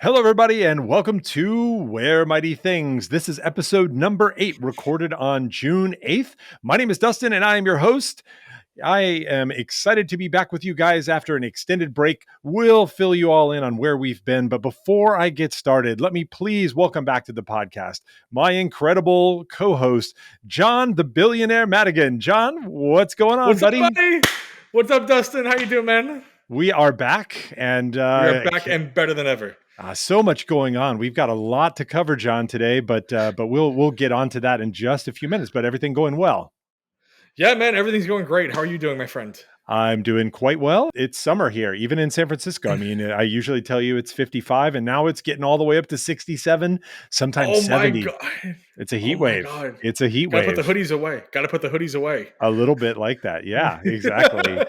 Hello, everybody, and welcome to Where Mighty Things. This is episode number 8, recorded on June 8th. My name is Dustin, and I am your host. I am excited to be back with you guys after an extended break. We'll fill you all in on where we've been. But before I get started, let me please welcome back to the podcast my incredible co-host, John the Billionaire Madigan. John, what's going on, buddy? Up, buddy? What's up, Dustin? How you doing, man? We are back, and we are back and better than ever. So much going on. We've got a lot to cover, John, today, but we'll get on to that in just a few minutes. But everything going well? Yeah, man, everything's going great. How are you doing, my friend? I'm doing quite well. It's summer here, even in San Francisco. I mean, I usually tell you it's 55, and now it's getting all the way up to 67, sometimes 70. My God. It's a heat wave. It's a heat wave. Gotta put the hoodies away. A little bit like that. Yeah, exactly.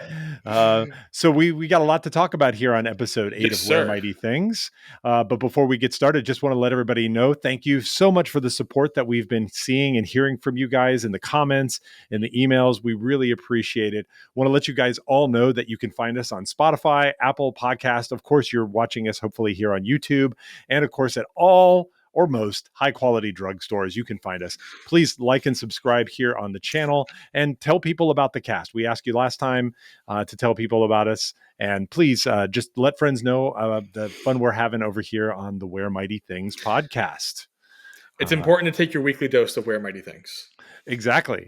So we got a lot to talk about here on episode 8 of Where Mighty Things. But before we get started, just want to let everybody know, thank you so much for the support that we've been seeing and hearing from you guys in the comments, in the emails. We really appreciate it. Want to let you guys all know that you can find us on Spotify, Apple Podcast. Of course, you're watching us hopefully here on YouTube, and of course at all or most high-quality drugstores. You can find us. Please like and subscribe here on the channel and tell people about the cast. We asked you last time to tell people about us, and please just let friends know the fun we're having over here on the Where Mighty Things podcast. It's important to take your weekly dose of Where Mighty Things. Exactly.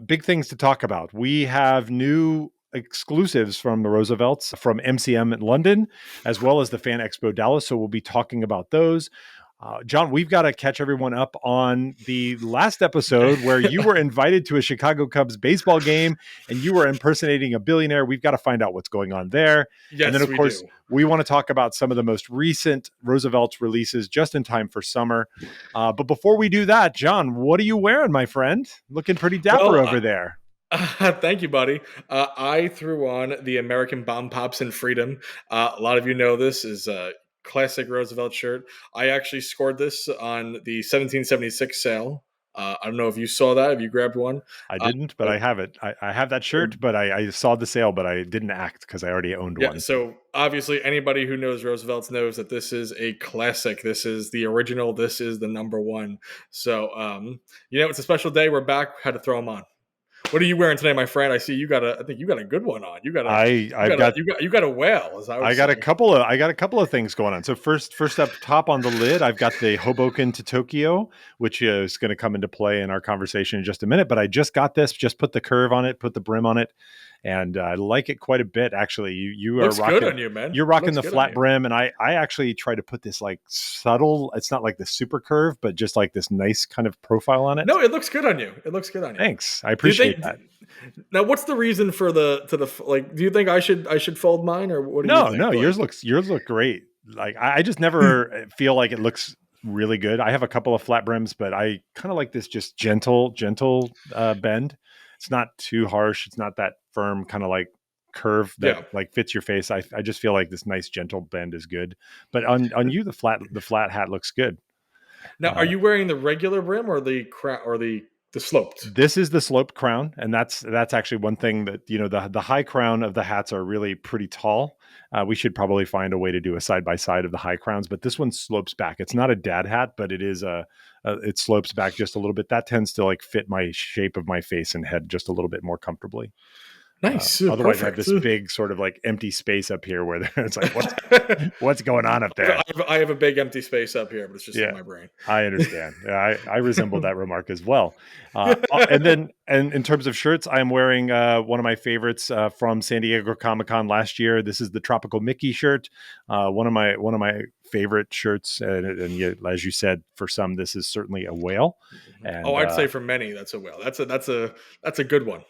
Big things to talk about. We have new exclusives from the Roosevelts, from MCM in London, as well as the Fan Expo Dallas. So we'll be talking about those. John, we've got to catch everyone up on the last episode where you were invited to a Chicago Cubs baseball game and you were impersonating a billionaire. We've got to find out what's going on there. Yes, and then, of course, we want to talk about some of the most recent Roosevelt's releases just in time for summer. But before we do that, John, what are you wearing, my friend? Looking pretty dapper over there. Thank you, buddy. I threw on the American Bomb Pops and Freedom. A lot of you know this is classic Roosevelt shirt. I actually scored this on the 1776 sale. I don't know if you saw that. Have you grabbed one? I didn't, but I have it. I have that shirt, but I saw the sale, but I didn't act because I already owned one. So obviously anybody who knows Roosevelt's knows that this is a classic. This is the original. This is the number one. So, it's a special day. We're back. Had to throw them on. What are you wearing today, my friend? I see you got I think you got a good one on. You got a whale. I got a couple of things going on. So first up top on the lid, I've got the Hoboken to Tokyo, which is going to come into play in our conversation in just a minute. But I just got this, just put the curve on it, put the brim on it. And I like it quite a bit, actually. You are rocking good on you, man. You're rocking the flat brim, and I actually try to put this like subtle. It's not like the super curve, but just like this nice kind of profile on it. No, it looks good on you. Thanks, I appreciate that. Now, what's the reason for the do you think I should fold mine, or what? Do you think? No, yours look great. Like I just never feel like it looks really good. I have a couple of flat brims, but I kind of like this just gentle bend. It's not too harsh. It's not that firm kind of like curve that like fits your face. I just feel like this nice gentle bend is good. But on you, the flat hat looks good. Now, are you wearing the regular brim or the sloped? This is the sloped crown, and that's actually one thing that the high crown of the hats are really pretty tall. We should probably find a way to do a side by side of the high crowns, but this one slopes back. It's not a dad hat, but it is it slopes back just a little bit. That tends to like fit my shape of my face and head just a little bit more comfortably. Nice. Otherwise, perfect. I have this big sort of like empty space up here where it's like, what's going on up there? I have a big empty space up here, but it's just in my brain. I understand. I resemble that remark as well. And in terms of shirts, I'm wearing one of my favorites from San Diego Comic-Con last year. This is the Tropical Mickey shirt. One of my favorite shirts, and as you said, for some, this is certainly a whale. And, I'd say for many, that's a whale. That's a good one.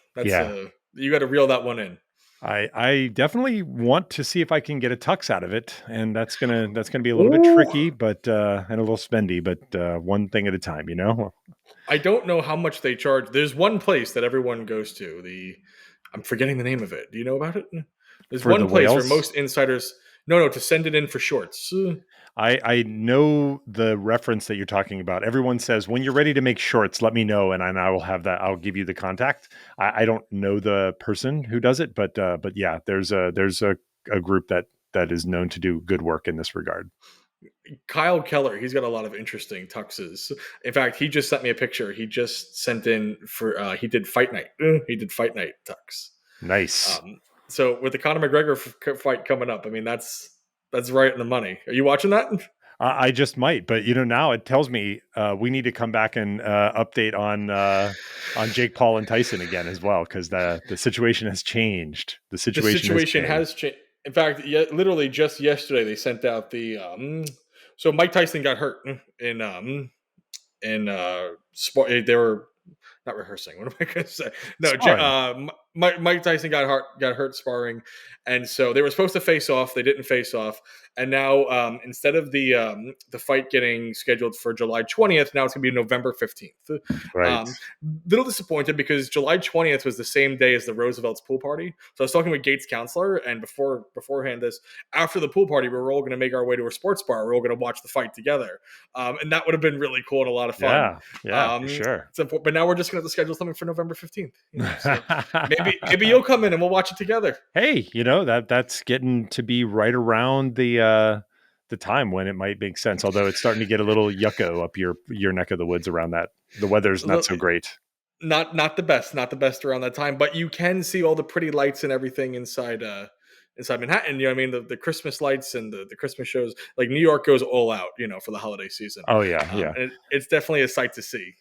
You got to reel that one in. I definitely want to see if I can get a tux out of it, and that's gonna be a little bit tricky, but and a little spendy, but one thing at a time, I don't know how much they charge. There's one place that everyone goes to. I'm forgetting the name of it. Do you know about it? There's one place where most insiders to send it in for shorts. I know the reference that you're talking about. Everyone says, when you're ready to make shorts, let me know, and I will have that. I'll give you the contact. I don't know the person who does it, but yeah, there's a group that is known to do good work in this regard. Kyle Keller, he's got a lot of interesting tuxes. In fact, he just sent me a picture. He just sent in for he did fight night. He did fight night tux. Nice. So with the Conor McGregor fight coming up, I mean that's right in the money. Are you watching that? I just might, but now it tells me we need to come back and update on Jake Paul and Tyson again as well, because the situation has changed. The situation has changed. In fact, literally just yesterday they sent out the so Mike Tyson got hurt in sport. They were not rehearsing. What am I going to say? No, Mike Tyson got hurt sparring, and so they were supposed to face off. They didn't face off, and now instead of the fight getting scheduled for July 20th, now it's going to be November 15th. Right. Little disappointed because July 20th was the same day as the Roosevelt's pool party. So I was talking with Gates' counselor, and beforehand after the pool party, we were all going to make our way to a sports bar. We're all going to watch the fight together, and that would have been really cool and a lot of fun. Yeah, for sure. But now we're just going to have to schedule something for November 15th. So maybe you'll come in and we'll watch it together. Hey, that's getting to be right around the time when it might make sense. Although it's starting to get a little yucko up your neck of the woods around that. The weather's not so great. Not the best around that time, but you can see all the pretty lights and everything inside Manhattan. You know what I mean? The Christmas lights and the Christmas shows. Like New York goes all out, for the holiday season. Oh yeah. And it's definitely a sight to see,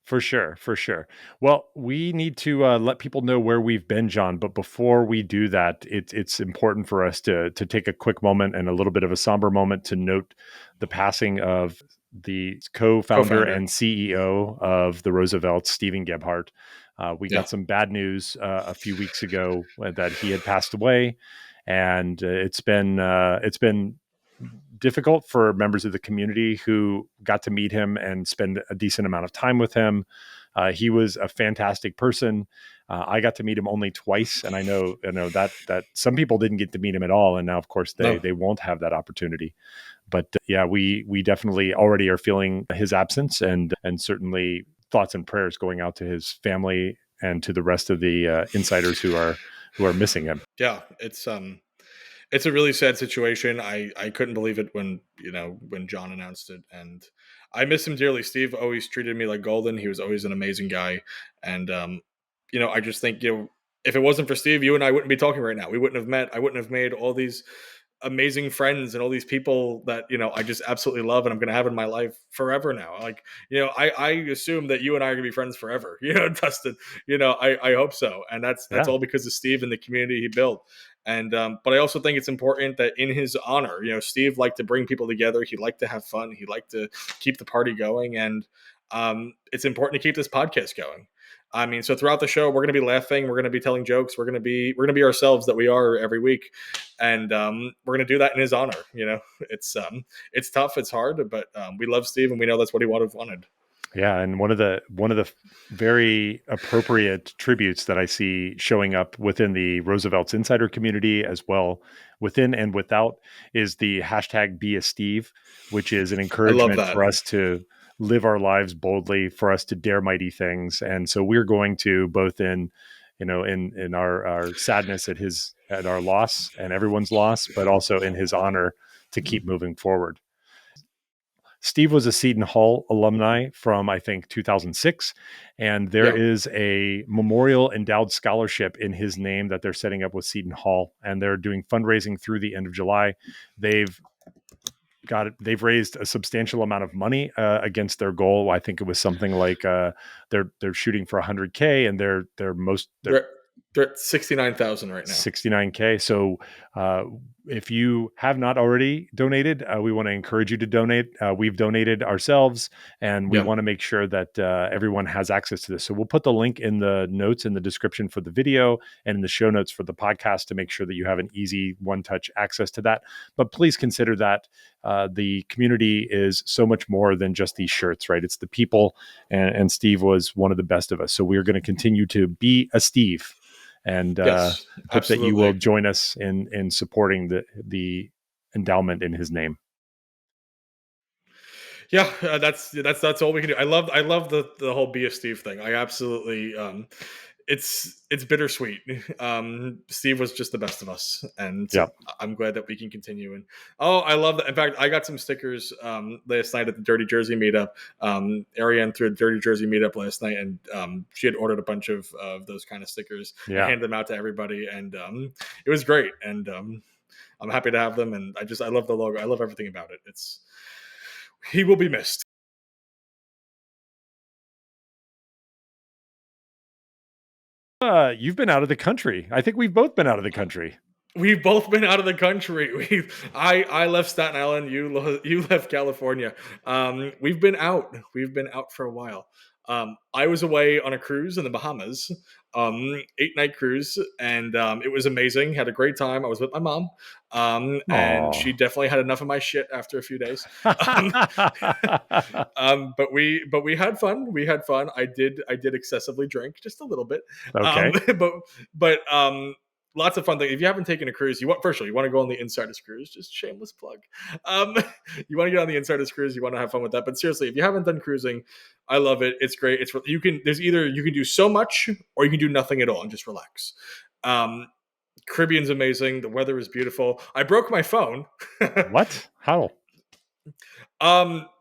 For sure. Well, we need to let people know where we've been, John. But before we do that, it's important for us to take a quick moment and a little bit of a somber moment to note the passing of the co-founder and CEO of the Roosevelts, Stephen Gebhardt. We got some bad news a few weeks ago that he had passed away, and it's been difficult for members of the community who got to meet him and spend a decent amount of time with him. He was a fantastic person. I got to meet him only twice, and I know that some people didn't get to meet him at all, and now of course they won't have that opportunity. But we definitely already are feeling his absence, and certainly thoughts and prayers going out to his family and to the rest of the insiders who are missing him. Yeah, it's a really sad situation. I couldn't believe it when John announced it, and I miss him dearly. Steve always treated me like golden. He was always an amazing guy, and I just think if it wasn't for Steve, you and I wouldn't be talking right now. We wouldn't have met. I wouldn't have made all these amazing friends and all these people that I just absolutely love and I'm going to have in my life forever now. Like I assume that you and I are going to be friends forever. Dustin. I hope so, and that's all because of Steve and the community he built. And but I also think it's important that in his honor, Steve liked to bring people together. He liked to have fun. He liked to keep the party going, and it's important to keep this podcast going. I mean, so throughout the show, we're going to be laughing. We're going to be telling jokes. We're going to be ourselves that we are every week, and we're going to do that in his honor. It's tough, it's hard, but we love Steve, and we know that's what he would have wanted. Yeah, and one of the very appropriate tributes that I see showing up within the Roosevelt's insider community as well, within and without, is the hashtag Be a Steve, which is an encouragement for us to live our lives boldly, for us to dare mighty things. And so we're going to, both in our sadness at our loss and everyone's loss, but also in his honor, to keep moving forward. Steve was a Seton Hall alumni from, I think, 2006, and there is a memorial endowed scholarship in his name that they're setting up with Seton Hall, and they're doing fundraising through the end of July. They've raised a substantial amount of money against their goal. I think it was something like they're shooting for $100K, and they're at 69,000 right now. 69K. So if you have not already donated, we want to encourage you to donate. We've donated ourselves, and we want to make sure that everyone has access to this. So we'll put the link in the notes in the description for the video and in the show notes for the podcast to make sure that you have an easy one-touch access to that. But please consider that the community is so much more than just these shirts, right? It's the people, and Steve was one of the best of us. So we're going to continue to be a Steve. And hope that you will join us in supporting the endowment in his name. Yeah, that's all we can do. I love the whole Be a Steve thing. I absolutely it's bittersweet. Steve was just the best of us, and Yep. I'm glad that we can continue. And oh, I love that. In fact, I got some stickers last night at the Dirty Jersey meetup. Ariane threw a Dirty Jersey meetup last night, and she had ordered a bunch of those kind of stickers and handed them out to everybody, and it was great. And I'm happy to have them, and I love the logo. I love everything about it. He will be missed. You've been out of the country. I think we've both been out of the country. We've both been out of the country. I left Staten Island. You left California. We've been out. We've been out for a while. I was away on a cruise in the Bahamas, 8-night cruise, and it was amazing. Had a great time. I was with my mom, and she definitely had enough of my shit after a few days. But we had fun. We had fun. I did excessively drink, just a little bit. Okay. But lots of fun things. If you haven't taken a cruise, you want to go on the Insider's cruise. Just shameless plug. You want to get on the Insider's cruise. You want to have fun with that. But seriously, if you haven't done cruising, I love it. It's great. You can do so much or you can do nothing at all and just relax. Caribbean's amazing. The weather is beautiful. I broke my phone. What? How?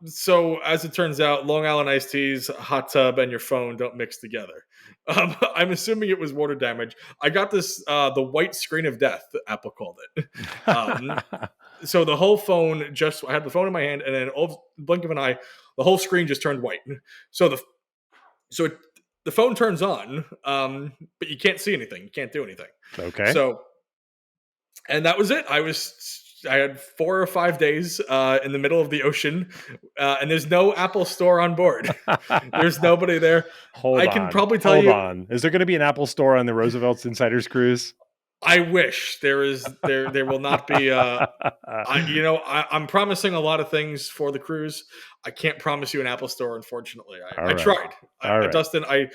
So as it turns out, Long Island iced teas, hot tub, and your phone don't mix together. I'm assuming it was water damage. I got this, the white screen of death, Apple called it. So the whole phone I had the phone in my hand, and then blink of an eye, the whole screen just turned white. So the phone turns on, but you can't see anything. You can't do anything. Okay. And that was it. I had 4 or 5 days in the middle of the ocean, and there's no Apple store on board. There's nobody there. I can probably tell you. Hold on. Is there going to be an Apple store on the Roosevelt's Insiders cruise? I wish there will not be. I'm promising a lot of things for the cruise. I can't promise you an Apple store, unfortunately. I tried. Dustin, I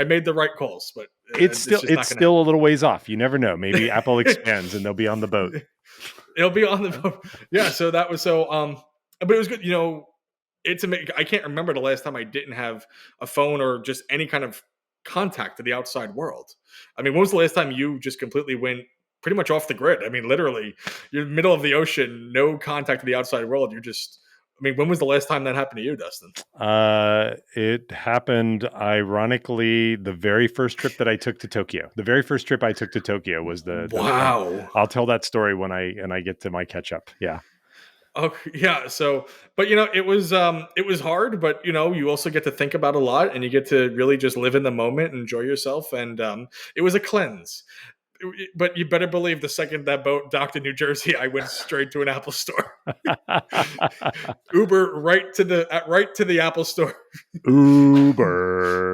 made the right calls, but it's still a little ways off. You never know. Maybe Apple expands and they'll be on the boat. It'll be on the boat. Yeah. So that was but it was good. It's amazing. I can't remember the last time I didn't have a phone or just any kind of contact to the outside world. I mean, when was the last time you just completely went pretty much off the grid? I mean, literally, you're in the middle of the ocean, no contact to the outside world. When was the last time that happened to you, Dustin? It happened, ironically, the very first trip that I took to Tokyo. The very first trip I took to Tokyo was wow. I'll tell that story when I get to my catch up. Yeah. Oh yeah. So, but it was hard, but you also get to think about a lot, and you get to really just live in the moment and enjoy yourself. And it was a cleanse. But you better believe the second that boat docked in New Jersey, I went straight to an Apple store. Uber right to the Apple store. Uber.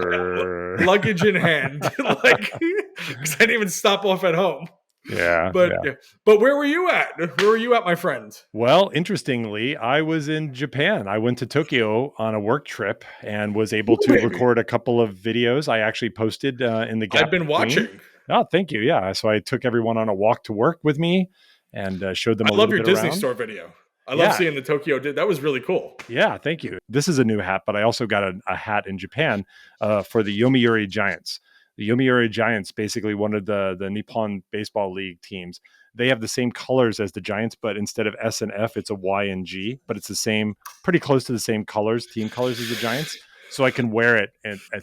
Luggage in hand, because I didn't even stop off at home. Yeah. But where were you at? Where were you at, my friend? Well, interestingly, I was in Japan. I went to Tokyo on a work trip and was able to record a couple of videos. I actually posted in the gap. I've been watching. Oh, thank you. Yeah. So I took everyone on a walk to work with me and showed them a little bit around. I love your Disney store video. I love seeing the Tokyo. That was really cool. Yeah, thank you. This is a new hat, but I also got a hat in Japan for the Yomiuri Giants. The Yomiuri Giants, basically one of the Nippon Baseball League teams. They have the same colors as the Giants, but instead of S and F, it's a Y and G. But it's the same, pretty close to the same team colors as the Giants. So I can wear it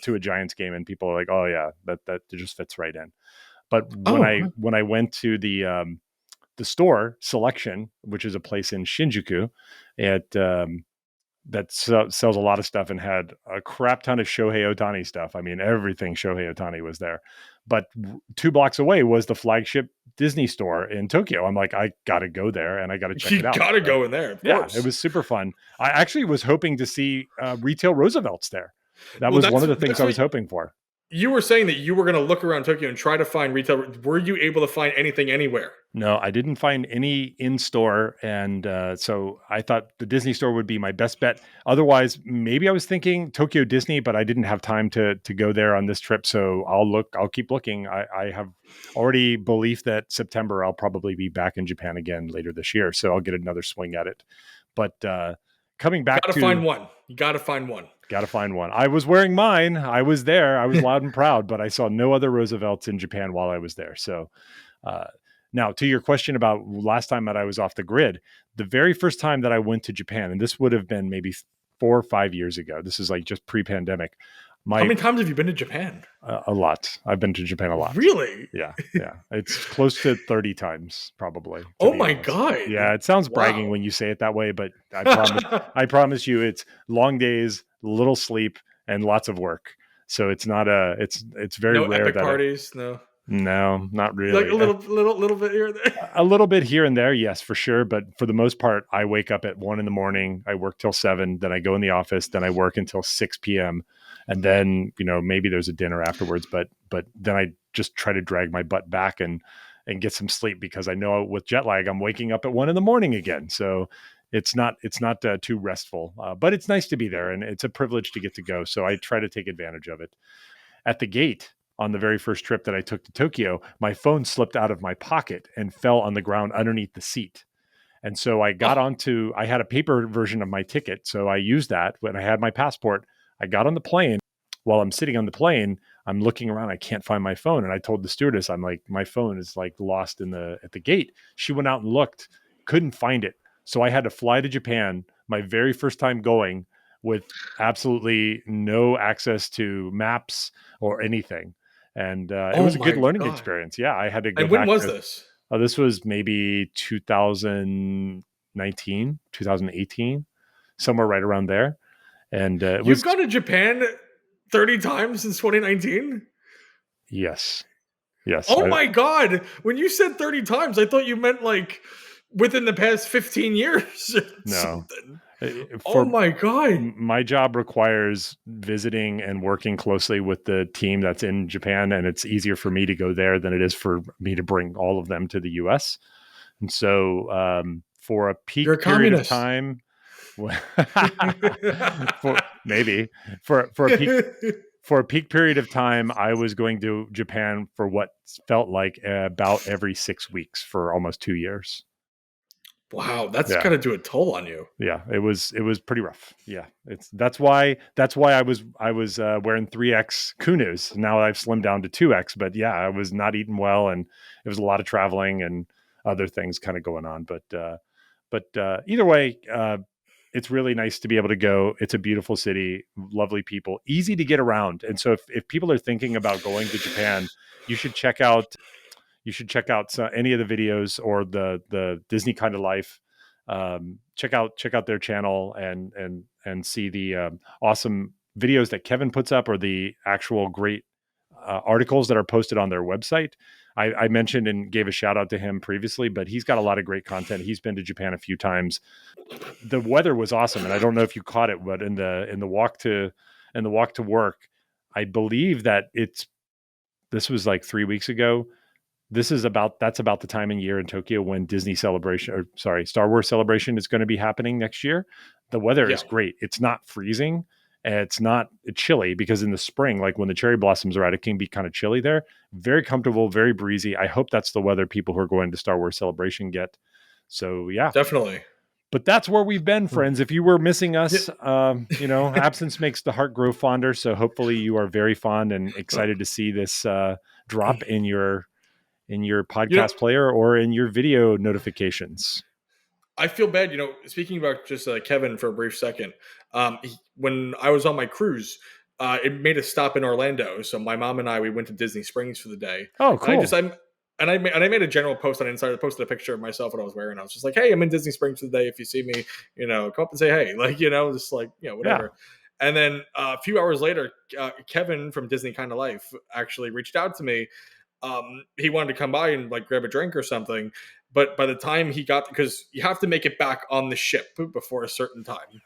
to a Giants game, and people are like, "Oh yeah, that just fits right in." But when I went to the store Selection, which is a place in Shinjuku, that sells a lot of stuff and had a crap ton of Shohei Ohtani stuff. I mean, everything Shohei Ohtani was there. But 2 blocks away was the flagship Disney store in Tokyo. I'm like, I got to go there and I got to check it out. You got to go in there, of course. It was super fun. I actually was hoping to see retail Roosevelt's there. That was one of the things I was hoping for. You were saying that you were going to look around Tokyo and try to find retail. Were you able to find anything anywhere? No, I didn't find any in-store. And so I thought the Disney store would be my best bet. Otherwise, maybe I was thinking Tokyo Disney, but I didn't have time to go there on this trip. So I'll keep looking. I have already belief that September, I'll probably be back in Japan again later this year. So I'll get another swing at it. But coming back find one. You got to find one. Got to find one. I was wearing mine. I was there. I was loud and proud, but I saw no other Roosevelts in Japan while I was there. So now to your question about last time that I was off the grid, the very first time that I went to Japan, and this would have been maybe 4 or 5 years ago. This is like just pre-pandemic. How many times have you been to Japan? A lot. I've been to Japan a lot. Really? Yeah. It's close to 30 times probably. Oh my God. Yeah, it sounds bragging when you say it that way, but I promise you it's long days, little sleep, and lots of work. So it's not it's very rare epic that parties, No, not really. Like a little bit here and there. A little bit here and there, yes, for sure. But for the most part, I wake up at 1 a.m. I work till 7, then I go in the office, then I work until 6 p.m. And then, maybe there's a dinner afterwards, but then I just try to drag my butt back and get some sleep, because I know with jet lag, I'm waking up at 1 a.m. again. So it's not too restful, but it's nice to be there, and it's a privilege to get to go. So I try to take advantage of it. At the gate, on the very first trip that I took to Tokyo, my phone slipped out of my pocket and fell on the ground underneath the seat. And so I got I had a paper version of my ticket. So I used that when I had my passport. I got on the plane. While I'm sitting on the plane, I'm looking around. I can't find my phone. And I told the stewardess, I'm like, my phone is like lost at the gate. She went out and looked, couldn't find it. So I had to fly to Japan, my very first time going, with absolutely no access to maps or anything. And it was a good learning experience. Yeah, I had to go. And when was this? This was maybe 2019, 2018, somewhere right around there. And you've gone to Japan 30 times since 2019? Yes. Oh my God. When you said 30 times, I thought you meant like within the past 15 years. No. Something. Oh my God. My job requires visiting and working closely with the team that's in Japan, and it's easier for me to go there than it is for me to bring all of them to the US. And so for a peak period of time, for a peak period of time, I was going to Japan for what felt like about every 6 weeks for almost 2 years. Wow, that's got to do a toll on you. Yeah, it was pretty rough. Yeah, that's why I was wearing 3X Kunus. Now I've slimmed down to 2X, but yeah, I was not eating well, and it was a lot of traveling and other things kind of going on. But either way, it's really nice to be able to go. It's a beautiful city, lovely people, easy to get around. And so if people are thinking about going to Japan, you should check out any of the videos or the Disney Kind of Life. Check out their channel and see the awesome videos that Kevin puts up, or the actual great articles that are posted on their website. I mentioned and gave a shout out to him previously, but he's got a lot of great content. He's been to Japan a few times. The weather was awesome, and I don't know if you caught it, but in the walk to work, I believe that this was like 3 weeks ago. That's about the time in year in Tokyo when Star Wars Celebration is going to be happening next year. The weather is great. It's not freezing. It's not chilly, because in the spring, like when the cherry blossoms are out, it can be kind of chilly there. Very comfortable, very breezy. I hope that's the weather people who are going to Star Wars Celebration get. So yeah, definitely. But that's where we've been, friends. If you were missing us, absence makes the heart grow fonder. So hopefully you are very fond and excited to see this drop in your podcast player or in your video notifications. I feel bad, speaking about just Kevin for a brief second. When I was on my cruise, it made a stop in Orlando. So my mom and we went to Disney Springs for the day. Oh, cool. And I made a general post on Insider. I posted a picture of myself what I was wearing. I was just like, hey, I'm in Disney Springs for the day. If you see me, come up and say, hey, whatever. Yeah. And then a few hours later, Kevin from Disney Kind of Life actually reached out to me. He wanted to come by and grab a drink or something. But by the time he got, because you have to make it back on the ship before a certain time.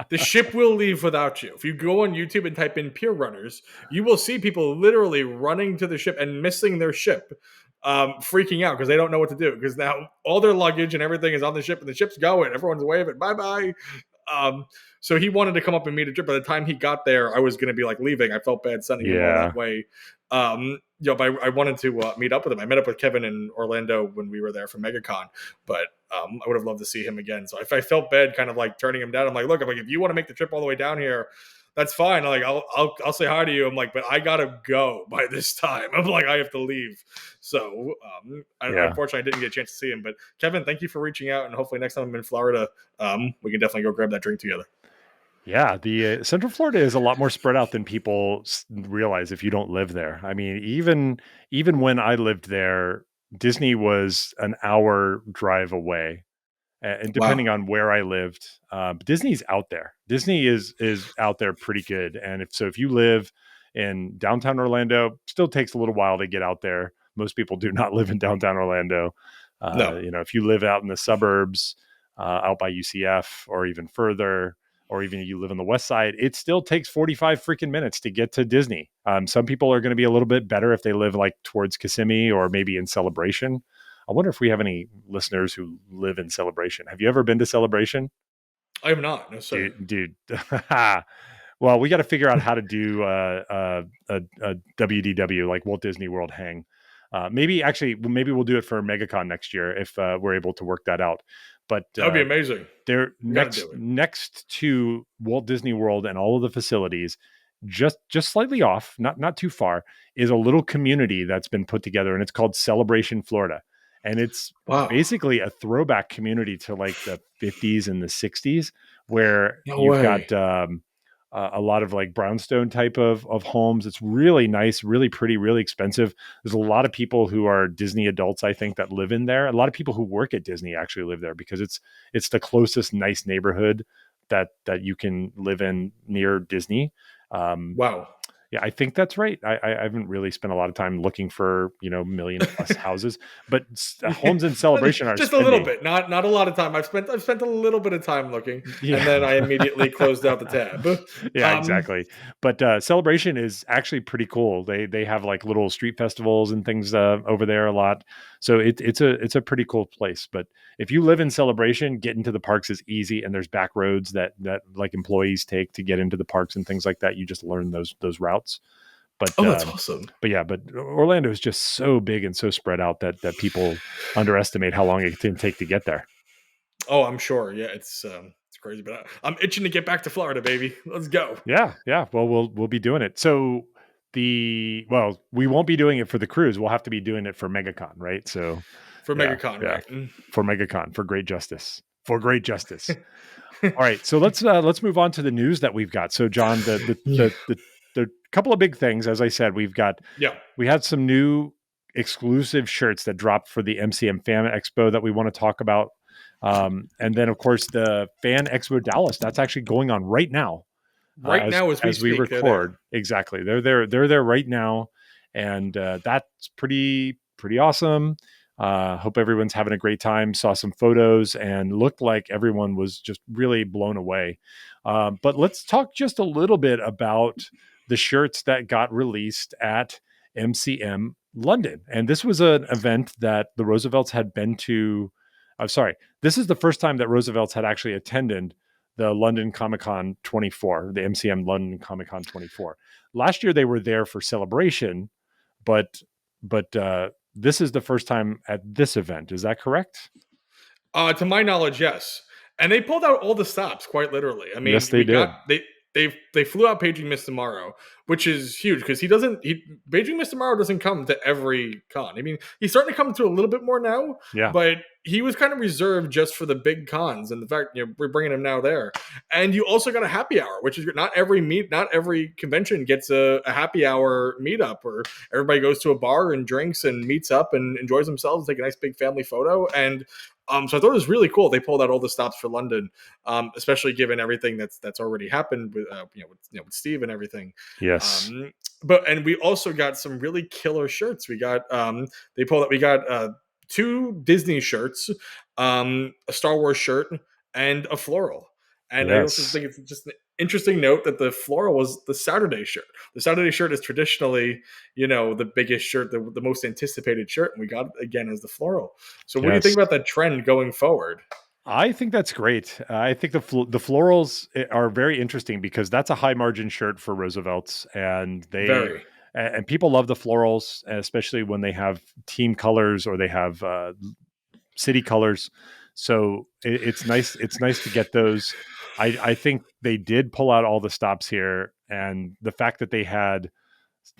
The ship will leave without you. If you go on YouTube and type in pier runners, you will see people literally running to the ship and missing their ship, freaking out because they don't know what to do. Because now all their luggage and everything is on the ship, and the ship's going. Everyone's waving, bye-bye. So he wanted to come up and meet a trip. By the time he got there, I was going to be like leaving. I felt bad sending him all that way. But I wanted to meet up with him. I met up with Kevin in Orlando when we were there for MegaCon, but I would have loved to see him again. So if I felt bad kind of like turning him down, I'm like, look, if you want to make the trip all the way down here, that's fine. I'm like, I'll say hi to you. I'm like, but I gotta go by this time. I'm like, I have to leave. So unfortunately, I didn't get a chance to see him. But Kevin, thank you for reaching out, and hopefully next time I'm in Florida, we can definitely go grab that drink together. Yeah, the Central Florida is a lot more spread out than people realize if you don't live there. I mean, even when I lived there, Disney was an hour drive away. And depending on where I lived, Disney's out there. Disney is out there pretty good. And if you live in downtown Orlando, still takes a little while to get out there. Most people do not live in downtown Orlando. No. If you live out in the suburbs, out by UCF or even further, or even you live on the west side, it still takes 45 freaking minutes to get to Disney. Some people are going to be a little bit better if they live like towards Kissimmee or maybe in Celebration. I wonder if we have any listeners who live in Celebration. Have you ever been to Celebration? I have not. No, sir. Dude. Well, we got to figure out how to do a WDW, like Walt Disney World Hang. Maybe we'll do it for MegaCon next year if we're able to work that out. But that would be amazing. They're next to Walt Disney World and all of the facilities, just slightly off, not too far, is a little community that's been put together, and it's called Celebration Florida. And it's basically a throwback community to like the 50s and the 60s, where you've got a lot of like brownstone type of homes. It's really nice, really pretty, really expensive. There's a lot of people who are Disney adults, I think, that live in there. A lot of people who work at Disney actually live there because it's the closest nice neighborhood that you can live in near Disney. Wow. Yeah, I think that's right. I haven't really spent a lot of time looking for, million plus houses, but homes in Celebration are just a little bit, not a lot of time. I've spent a little bit of time looking, and then I immediately closed out the tab. Yeah, exactly. But Celebration is actually pretty cool. They have like little street festivals and things over there a lot. So it's a pretty cool place. But if you live in Celebration, getting to the parks is easy, and there's back roads that like employees take to get into the parks and things like that. You just learn those routes. But that's awesome. But Orlando is just so big and so spread out that people underestimate how long it can take to get there. Oh, I'm sure. Yeah, it's crazy, but I'm itching to get back to Florida, baby. Let's go. Yeah. Well, we'll be doing it. So we won't be doing it for the cruise. We'll have to be doing it for MegaCon, right? So for MegaCon, right? For MegaCon, for great justice. All right, so let's move on to the news that we've got. So, John, the couple of big things, as I said, we had some new exclusive shirts that dropped for the MCM Fan Expo that we want to talk about, and then of course the Fan Expo Dallas that's actually going on right now. As we record, exactly. They're there right now, and that's pretty awesome. Hope everyone's having a great time. Saw some photos and looked like everyone was just really blown away. But let's talk just a little bit about the shirts that got released at MCM London. And this was an event that the Roosevelts had been to. I'm sorry. This is the first time that Roosevelts had actually attended the London Comic Con 24, the MCM London Comic Con 24. Last year they were there for Celebration, but this is the first time at this event. Is that correct? To my knowledge, yes. And they pulled out all the stops, quite literally. I mean, yes, they did. They flew out Paging Mr. Morrow, which is huge because Paging Mr. Morrow doesn't come to every con. I mean, he's starting to come to a little bit more now. Yeah. But he was kind of reserved just for the big cons, and the fact we're bringing him now there. And you also got a happy hour, which is not every convention gets a happy hour meetup where everybody goes to a bar and drinks and meets up and enjoys themselves, take a nice big family photo. And so I thought it was really cool. They pulled out all the stops for London, especially given everything that's already happened with with Steve and everything. Yes. And we also got some really killer shirts. We got they pulled out. We got 2 Disney shirts, a Star Wars shirt, and a floral. And I also think it's just an interesting note that the floral was the Saturday shirt. The Saturday shirt is traditionally, the biggest shirt, the most anticipated shirt, and we got it again as the floral. So what do you think about that trend going forward? I think that's great. I think the florals are very interesting because that's a high margin shirt for Roosevelt's, and Very. people love the florals, especially when they have team colors or they have city colors. So it's nice. It's nice to get those. I think they did pull out all the stops here, and the fact that they had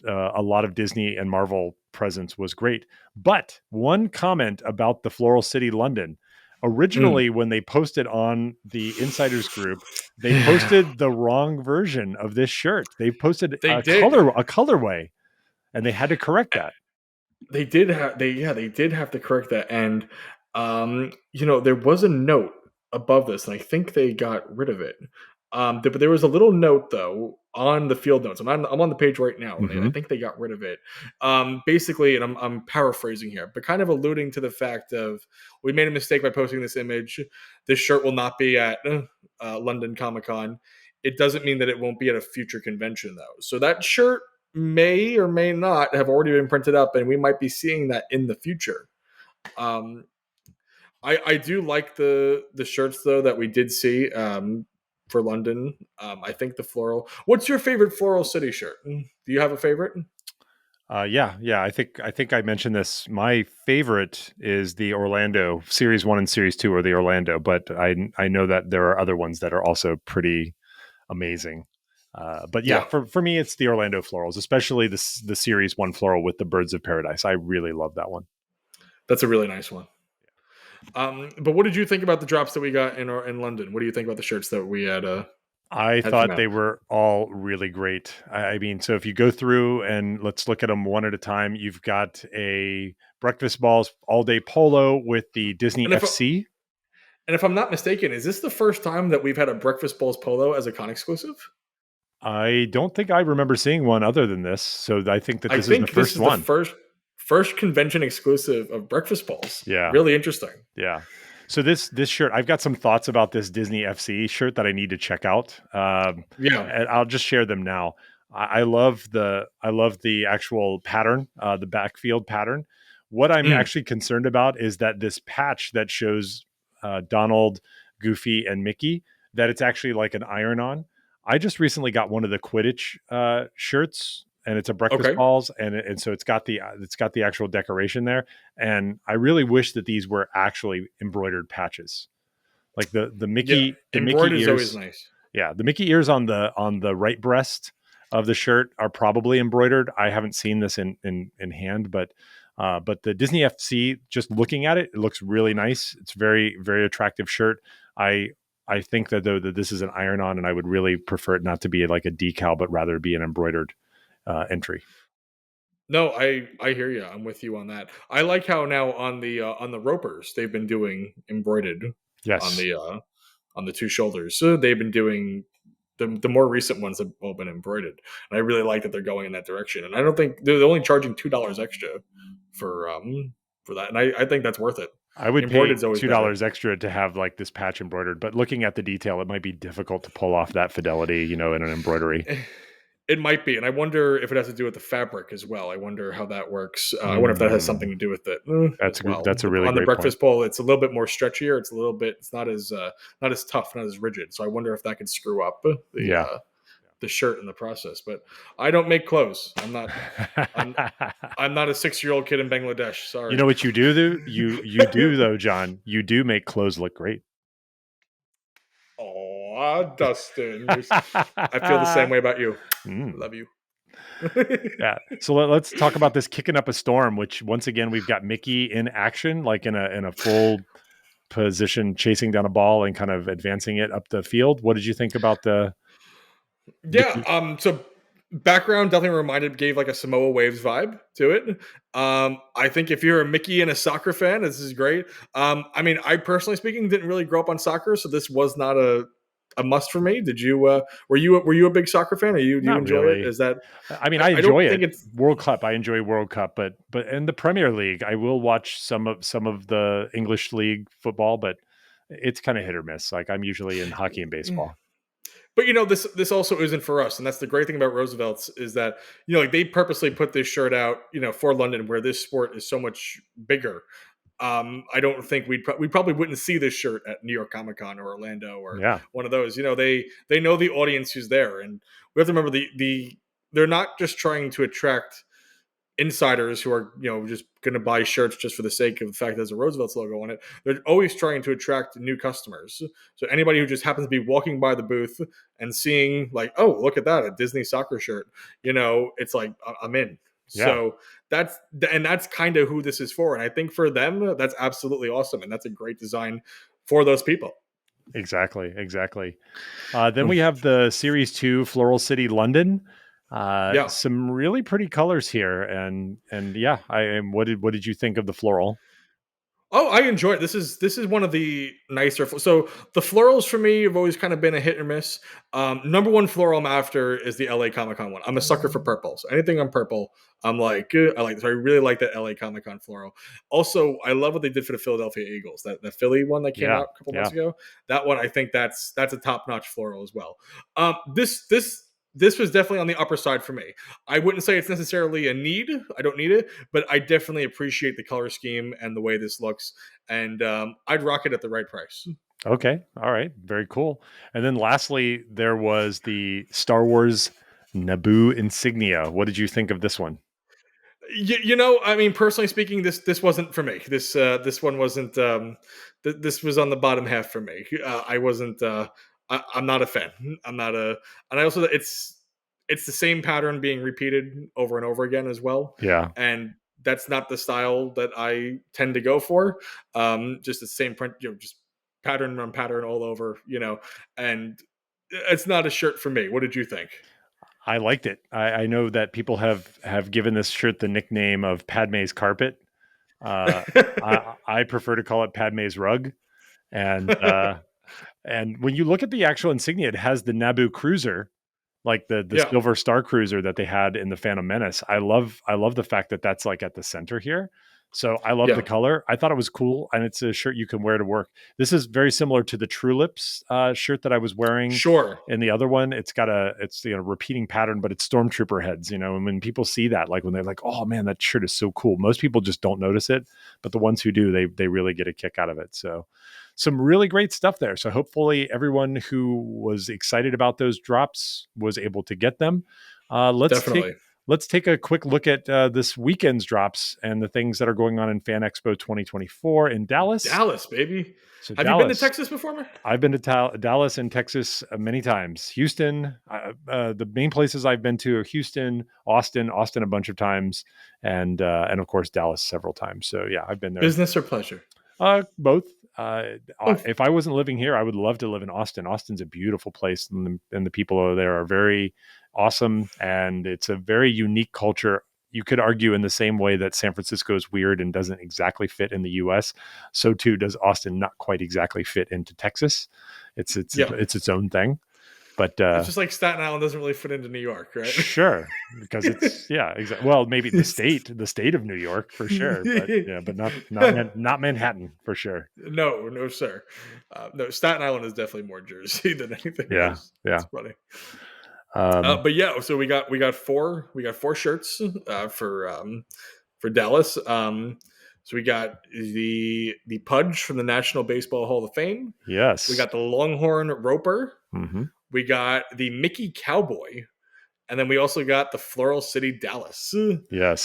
a lot of Disney and Marvel presence was great. But one comment about the Floral City London. Originally, when they posted on the Insiders group, they posted the wrong version of this shirt. They posted They did. a colorway, and they had to correct that. They did have they did have to correct that, and there was a note above this, and I think they got rid of it. But there was a little note though on the field notes. I'm on the page right now, and I think they got rid of it. Basically, and I'm paraphrasing here, but kind of alluding to the fact of we made a mistake by posting this image. This shirt will not be at London Comic Con. It doesn't mean that it won't be at a future convention though. So that shirt may or may not have already been printed up, and we might be seeing that in the future. I do like the shirts though that we did see for London. I think the floral. What's your favorite Floral City shirt? Do you have a favorite? Yeah. I think I mentioned this. My favorite is the Orlando Series 1 and Series 2 are the Orlando, but I know that there are other ones that are also pretty amazing. But yeah, for me, it's the Orlando florals, especially the Series 1 floral with the Birds of Paradise. I really love that one. That's a really nice one. But what did you think about the drops that we got in London? What do you think about the shirts that we had? I thought they were all really great. I mean, so if you go through and let's look at them one at a time, you've got a Breakfast Balls all day polo with the Disney FC. And if I'm not mistaken, is this the first time that we've had a Breakfast Balls polo as a con exclusive? I don't think I remember seeing one other than this. So I think that this is the first one. The first convention exclusive of Breakfast Balls. Yeah. Really interesting. Yeah. So this shirt, I've got some thoughts about this Disney FC shirt that I need to check out. And I'll just share them now. I love the actual pattern, the backfield pattern. What I'm actually concerned about is that this patch that shows Donald, Goofy, and Mickey, that it's actually like an iron-on. I just recently got one of the Quidditch shirts, and it's a Breakfast Balls, and so it's got the actual decoration there. And I really wish that these were actually embroidered patches, like the Mickey. The embroidered Mickey is always nice. Yeah, the Mickey ears on the right breast of the shirt are probably embroidered. I haven't seen this in hand, but the Disney FC, just looking at it, it looks really nice. It's very, very attractive shirt. I think that though that this is an iron-on, and I would really prefer it not to be like a decal, but rather be an embroidered entry. No, I hear you. I'm with you on that. I like how now on the ropers they've been doing embroidered. Yes. On the two shoulders. So they've been doing the more recent ones have all been embroidered, and I really like that they're going in that direction. And I don't think they're only charging $2 extra for that, and I think that's worth it. I would pay $2 extra to have like this patch embroidered, but looking at the detail, it might be difficult to pull off that fidelity, in an embroidery. It might be, and I wonder if it has to do with the fabric as well. I wonder how that works. I wonder if that has something to do with it. That's a really on the breakfast bowl. It's a little bit more stretchier. It's not as tough, not as rigid. So I wonder if that could screw up the shirt in the process. But I don't make clothes. I'm not a 6-year-old kid in Bangladesh. Sorry. You know what you do though? You do though, John. You do make clothes look great. Oh, Dustin. I feel the same way about you. I love you. Yeah. So let's talk about this Kicking Up a Storm, which once again we've got Mickey in action, like in a full position, chasing down a ball and kind of advancing it up the field. What did you think about the? Yeah. So background definitely gave like a Samoa Waves vibe to it. I think if you're a Mickey and a soccer fan, this is great. I mean, I personally speaking didn't really grow up on soccer, so this was not a must for me. Did you? Were you a big soccer fan? Do you enjoy really. it? Is that? I mean, I enjoy it. It's World Cup. I enjoy World Cup, but in the Premier League, I will watch some of the English league football, but it's kind of hit or miss. Like I'm usually in hockey and baseball. But this also isn't for us, and that's the great thing about Roosevelt's is that like they purposely put this shirt out, for London, where this sport is so much bigger. I don't think we probably wouldn't see this shirt at New York Comic Con or Orlando or Yeah. one of those. They know the audience who's there, and we have to remember they're not just trying to attract insiders who are just going to buy shirts just for the sake of the fact that there's a Roosevelt's logo on it. They're always trying to attract new customers. So anybody who just happens to be walking by the booth and seeing like, oh, look at that, a Disney soccer shirt, it's like I'm in. Yeah. So that's kind of who this is for, and I think for them that's absolutely awesome, and that's a great design for those people. Exactly. Then we have the Series 2 Floral City London. Some really pretty colors here, and yeah, what did you think of the floral? Oh, I enjoy it. This is one of the nicer. So the florals for me have always kind of been a hit or miss. Number one floral I'm after is the LA Comic Con one. I'm a sucker for purple. So anything on purple, I'm like, I like. So I really like that LA Comic Con floral. Also, I love what they did for the Philadelphia Eagles. That Philly one that came out a couple months ago. That one, I think that's a top notch floral as well. This was definitely on the upper side for me. I wouldn't say it's necessarily a need. I don't need it, but I definitely appreciate the color scheme and the way this looks. And I'd rock it at the right price. Okay. All right. Very cool. And then lastly, there was the Star Wars Naboo insignia. What did you think of this one? I mean, personally speaking, this wasn't for me. This one wasn't. This was on the bottom half for me. I wasn't. I'm not a fan. I'm not a. And I also it's the same pattern being repeated over and over again as well. Yeah. And that's not the style that I tend to go for. Just the same print, just pattern on pattern all over. And it's not a shirt for me. What did you think? I liked it. I know that people have given this shirt the nickname of Padme's carpet. I prefer to call it Padme's rug. And and when you look at the actual insignia, it has the Naboo cruiser, like the Silver Star cruiser that they had in the Phantom Menace. I love the fact that that's like at the center here. So I love the color. I thought it was cool, and it's a shirt you can wear to work. This is very similar to the True Lips shirt that I was wearing. Sure. In the other one, it's repeating pattern, but it's stormtrooper heads. And when people see that, like when they're like, "Oh man, that shirt is so cool," most people just don't notice it, but the ones who do, they really get a kick out of it. So some really great stuff there. So hopefully everyone who was excited about those drops was able to get them. Let's take a quick look at this weekend's drops and the things that are going on in Fan Expo 2024 in Dallas. Dallas, baby. So Have you been to Texas before, man? I've been to Dallas and Texas many times. Houston, the main places I've been to are Houston, Austin a bunch of times, and of course Dallas several times. So yeah, I've been there. Business or pleasure? Both. If I wasn't living here, I would love to live in Austin. Austin's a beautiful place, and the people over there are very awesome, and it's a very unique culture. You could argue in the same way that San Francisco is weird and doesn't exactly fit in the U.S., so too does Austin not quite exactly fit into Texas. It's its own thing. But it's just like Staten Island doesn't really fit into New York, right? Sure, because it's exactly. Well, maybe the state of New York for sure, but not Manhattan for sure. No, sir. No, Staten Island is definitely more Jersey than anything else. Yeah, it's funny. But yeah, so we got four shirts for Dallas. So we got the Pudge from the National Baseball Hall of Fame. Yes. We got the Longhorn Roper. Mm-hmm. We got the Mickey Cowboy, and then we also got the Floral City Dallas. Yes.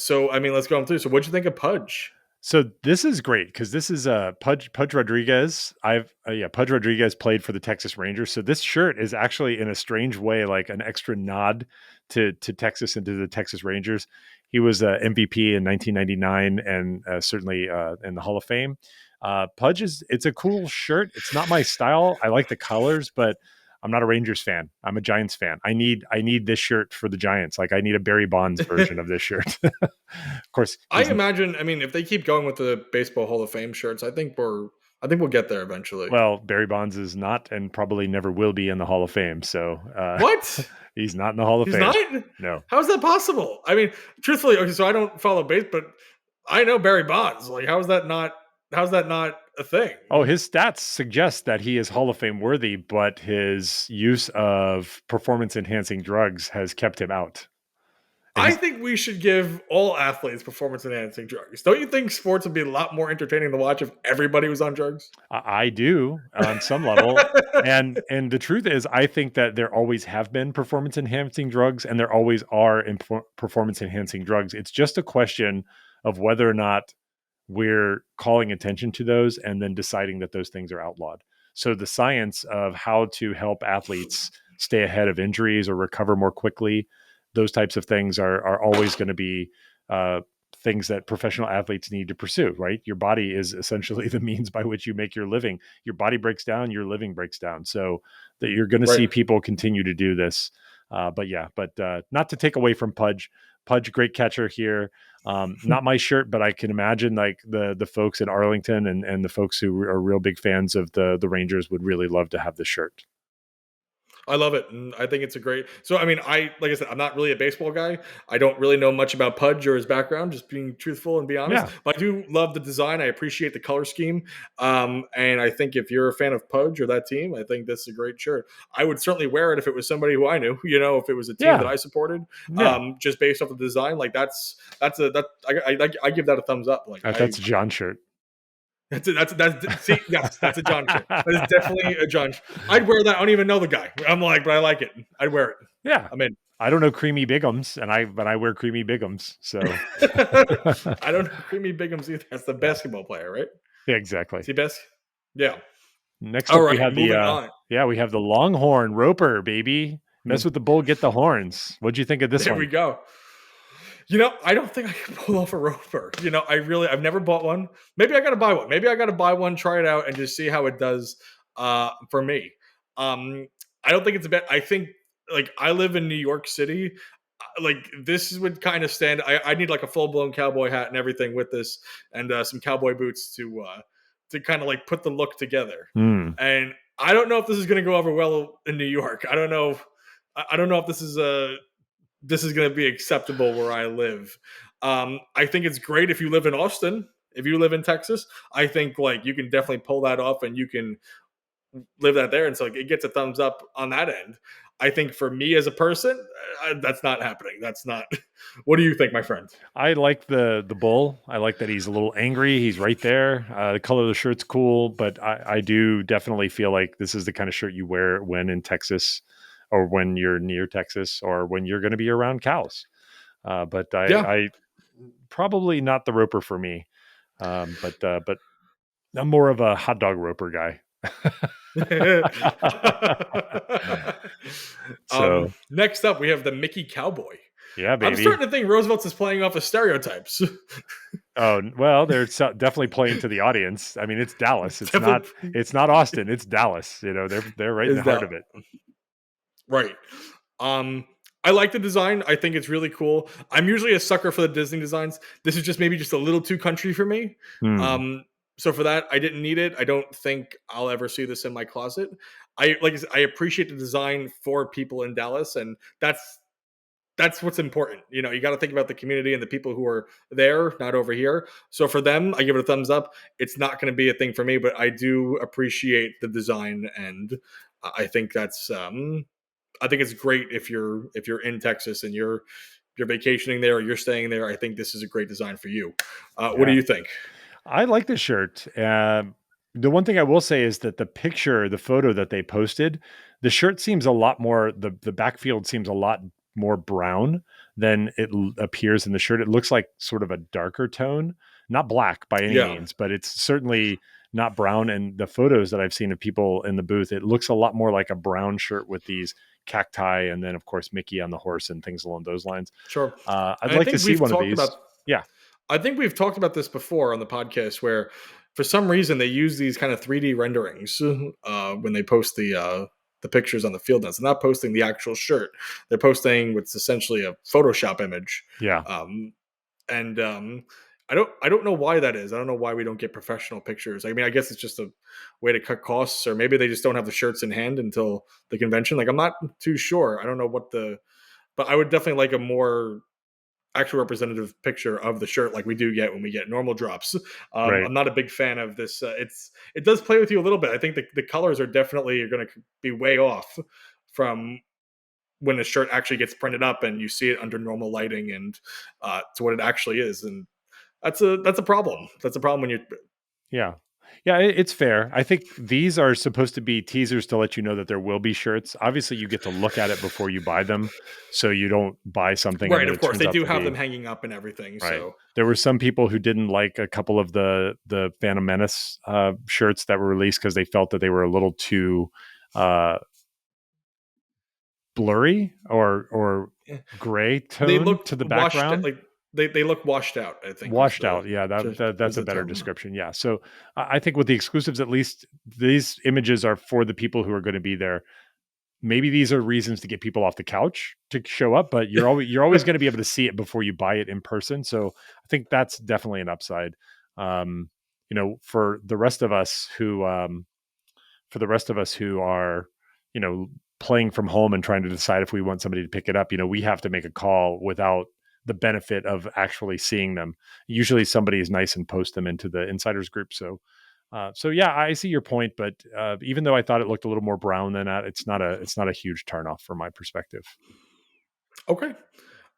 So I mean, let's go through. So what'd you think of Pudge? So this is great because this is Pudge Rodriguez. Pudge Rodriguez played for the Texas Rangers. So this shirt is actually in a strange way like an extra nod to Texas and to the Texas Rangers. He was MVP in 1999 and certainly in the Hall of Fame. Pudge it's a cool shirt. It's not my style. I like the colors, but I'm not a Rangers fan. I'm a Giants fan. I need this shirt for the Giants. Like I need a Barry Bonds version of this shirt. Of course, I imagine. I mean, if they keep going with the Baseball Hall of Fame shirts, I think we'll get there eventually. Well, Barry Bonds is not, and probably never will be in the Hall of Fame. So what? He's not in the Hall of Fame. He's not? No. How is that possible? I mean, truthfully, okay, so I don't follow base, but I know Barry Bonds. Like, how's that not a thing? Oh, his stats suggest that he is Hall of Fame worthy, but his use of performance enhancing drugs has kept him out. I think we should give all athletes performance-enhancing drugs. Don't you think sports would be a lot more entertaining to watch if everybody was on drugs? I do on some level. And the truth is, I think that there always have been performance enhancing drugs, and there always are performance enhancing drugs. It's just a question of whether or not we're calling attention to those and then deciding that those things are outlawed. So the science of how to help athletes stay ahead of injuries or recover more quickly, those types of things are always going to be things that professional athletes need to pursue, right? Your body is essentially the means by which you make your living. Your body breaks down, your living breaks down. So that you're going to see people continue to do this. But not to take away from Pudge. Pudge, great catcher here. Not my shirt, but I can imagine like the folks in Arlington and the folks who are real big fans of the Rangers would really love to have the shirt. I love it, and I think it's a great. So, I mean, like I said, I'm not really a baseball guy. I don't really know much about Pudge or his background. Just being truthful and be honest, but I do love the design. I appreciate the color scheme, and I think if you're a fan of Pudge or that team, I think this is a great shirt. I would certainly wear it if it was somebody who I knew. You know, if it was a team that I supported, just based off the design. Like I give that a thumbs up. Like that's a John shirt. That's a John shirt. That is definitely a John. I'd wear that. I don't even know the guy. I'm like, but I like it. I'd wear it. Yeah, I'm in. I don't know Creamy Bigums, but I wear Creamy Bigums. So I don't know Creamy Bigums either. That's the basketball player, right? Yeah, exactly. Is he best? Yeah. Next up, we have we have the Longhorn Roper, baby. Mess with the bull, get the horns. What'd you think of this one? There we go. You know, I don't think I can pull off a roper. You know, I've never bought one. Maybe I got to buy one. Maybe I got to buy one, try it out, and just see how it does for me. I don't think it's a bad. I think, like, I live in New York City. Like, this would kind of stand. I need like a full blown cowboy hat and everything with this, and some cowboy boots to kind of like put the look together. And I don't know if this is going to go over well in New York. I don't know. I don't know if this is going to be acceptable where I live. I think it's great if you live in Austin. If you live in Texas, I think like you can definitely pull that off and you can live that there. And so like, it gets a thumbs up on that end. I think for me as a person, that's not happening. That's not. What do you think, my friend? I like the bull. I like that he's a little angry. He's right there. The color of the shirt's cool, but I do definitely feel like this is the kind of shirt you wear when in Texas, or when you're near Texas, or when you're going to be around cows. But I probably not the roper for me. But I'm more of a hot dog roper guy. So next up, we have the Mickey Cowboy. Yeah, baby. I'm starting to think Roosevelt's is playing off of stereotypes. Oh, well, they're definitely playing to the audience. I mean, it's Dallas. It's not Austin. It's Dallas. You know, they're right in the heart of it. Right. I like the design. I think it's really cool. I'm usually a sucker for the Disney designs. This is just maybe just a little too country for me. So for that, I didn't need it. I don't think I'll ever see this in my closet. I appreciate the design for people in Dallas, and that's what's important. You know, you got to think about the community and the people who are there, not over here. So for them, I give it a thumbs up. It's not going to be a thing for me, but I do appreciate the design, and I think that's I think it's great if you're in Texas and you're vacationing there or you're staying there. I think this is a great design for you. What do you think? I like the shirt. The one thing I will say is that the photo that they posted, the shirt seems a lot more, the backfield seems a lot more brown than it appears in the shirt. It looks like sort of a darker tone, not black by any means, but it's certainly not brown. And the photos that I've seen of people in the booth, it looks a lot more like a brown shirt with these cacti, and then of course Mickey on the horse and things along those lines. Sure. I'd like to see one of these. I think we've talked about this before on the podcast, where for some reason they use these kind of 3D renderings when they post the pictures on the field notes. They're not posting the actual shirt. They're posting what's essentially a Photoshop image. I don't know why that is. I don't know why we don't get professional pictures. I mean, I guess it's just a way to cut costs, or maybe they just don't have the shirts in hand until the convention. Like, I'm not too sure. I don't know but I would definitely like a more actual representative picture of the shirt, like we do get when we get normal drops. I'm not a big fan of this. It does play with you a little bit. I think the colors are definitely going to be way off from when a shirt actually gets printed up and you see it under normal lighting and to what it actually is. And that's a problem. That's a problem when you. Yeah. Yeah, it's fair. I think these are supposed to be teasers to let you know that there will be shirts. Obviously, you get to look at it before you buy them, so you don't buy something and Right, then of it course. turns They out do to have them be hanging up and everything. right. So There were some people who didn't like a couple of the Phantom Menace shirts that were released because they felt that they were a little too blurry or gray they tone looked to the washed background. like they look washed out, I think was Washed the out. Yeah, was that's a the better term. description. Yeah. So I think with the exclusives, at least these images are for the people who are going to be there. Maybe these are reasons to get people off the couch to show up, but you're always going to be able to see it before you buy it in person. So I think that's definitely an upside. For the rest of us who are, playing from home and trying to decide if we want somebody to pick it up, we have to make a call without the benefit of actually seeing them. Usually somebody is nice and post them into the insiders group. So yeah, I see your point, but even though I thought it looked a little more brown than that, it's not a huge turnoff from my perspective. Okay.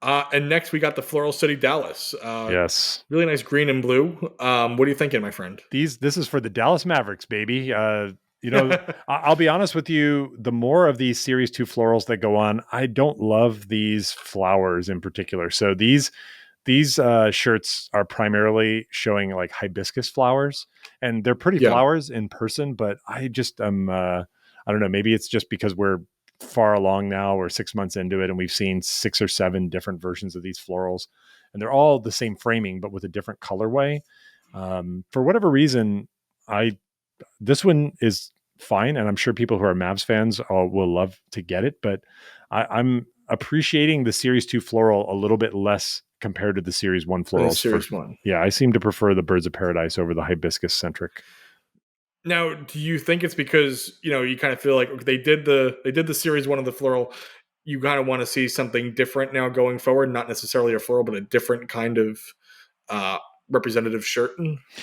And next we got the Floral City Dallas. Yes, Really nice green and blue. What are you thinking, my friend? this is for the Dallas Mavericks, baby. I'll be honest with you. The more of these Series 2 florals that go on, I don't love these flowers in particular. So these shirts are primarily showing like hibiscus flowers, and they're pretty Yeah. flowers in person, but I just I don't know, maybe it's just because we're far along now, we're 6 months into it and we've seen 6 or 7 different versions of these florals, and they're all the same framing but with a different colorway. For whatever reason, I this one is fine, and I'm sure people who are Mavs fans will love to get it. But I'm appreciating the Series 2 floral a little bit less compared to the Series 1 florals. Series 1. Yeah, I seem to prefer the Birds of Paradise over the hibiscus centric. Now, do you think it's because you kind of feel like they did the Series 1 of the floral? You kind of want to see something different now going forward, not necessarily a floral, but a different kind of uh, representative shirt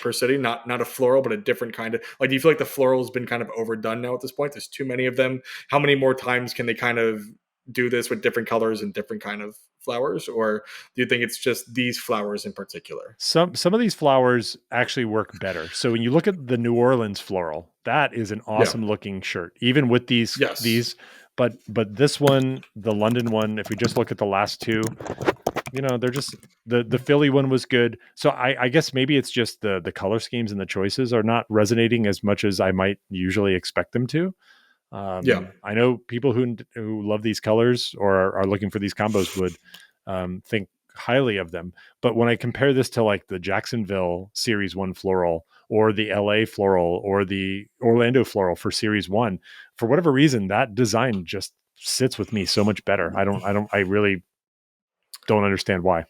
per city, not a floral, but a different kind of, like, do you feel like the floral has been kind of overdone now at this point? There's too many of them. How many more times can they kind of do this with different colors and different kind of flowers? Or do you think it's just these flowers in particular? Some of these flowers actually work better. So when you look at the New Orleans floral, that is an Yeah. awesome looking shirt, even with Yes. but this one, the London one, if we just look at the last two, they're just the Philly one was good. So I guess maybe it's just the color schemes and the choices are not resonating as much as I might usually expect them to. Yeah. I know people who love these colors or are looking for these combos would think highly of them. But when I compare this to like the Jacksonville Series 1 floral or the LA floral or the Orlando floral for Series 1, for whatever reason, that design just sits with me so much better. I really don't understand why.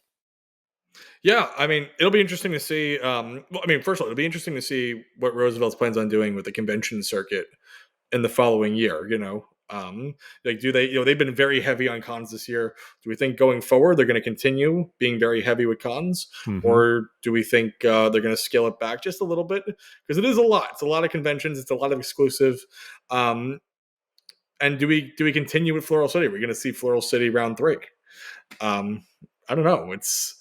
Yeah, I mean, it'll be interesting to see. First of all, it'll be interesting to see what Roosevelt's plans on doing with the convention circuit in the following year. Like, do they? They've been very heavy on cons this year. Do we think going forward they're going to continue being very heavy with cons, Mm-hmm. or do we think they're going to scale it back just a little bit? Because it is a lot. It's a lot of conventions. It's a lot of exclusive. And do we continue with Floral City? We're going to see Floral City round 3. Um, I don't know. It's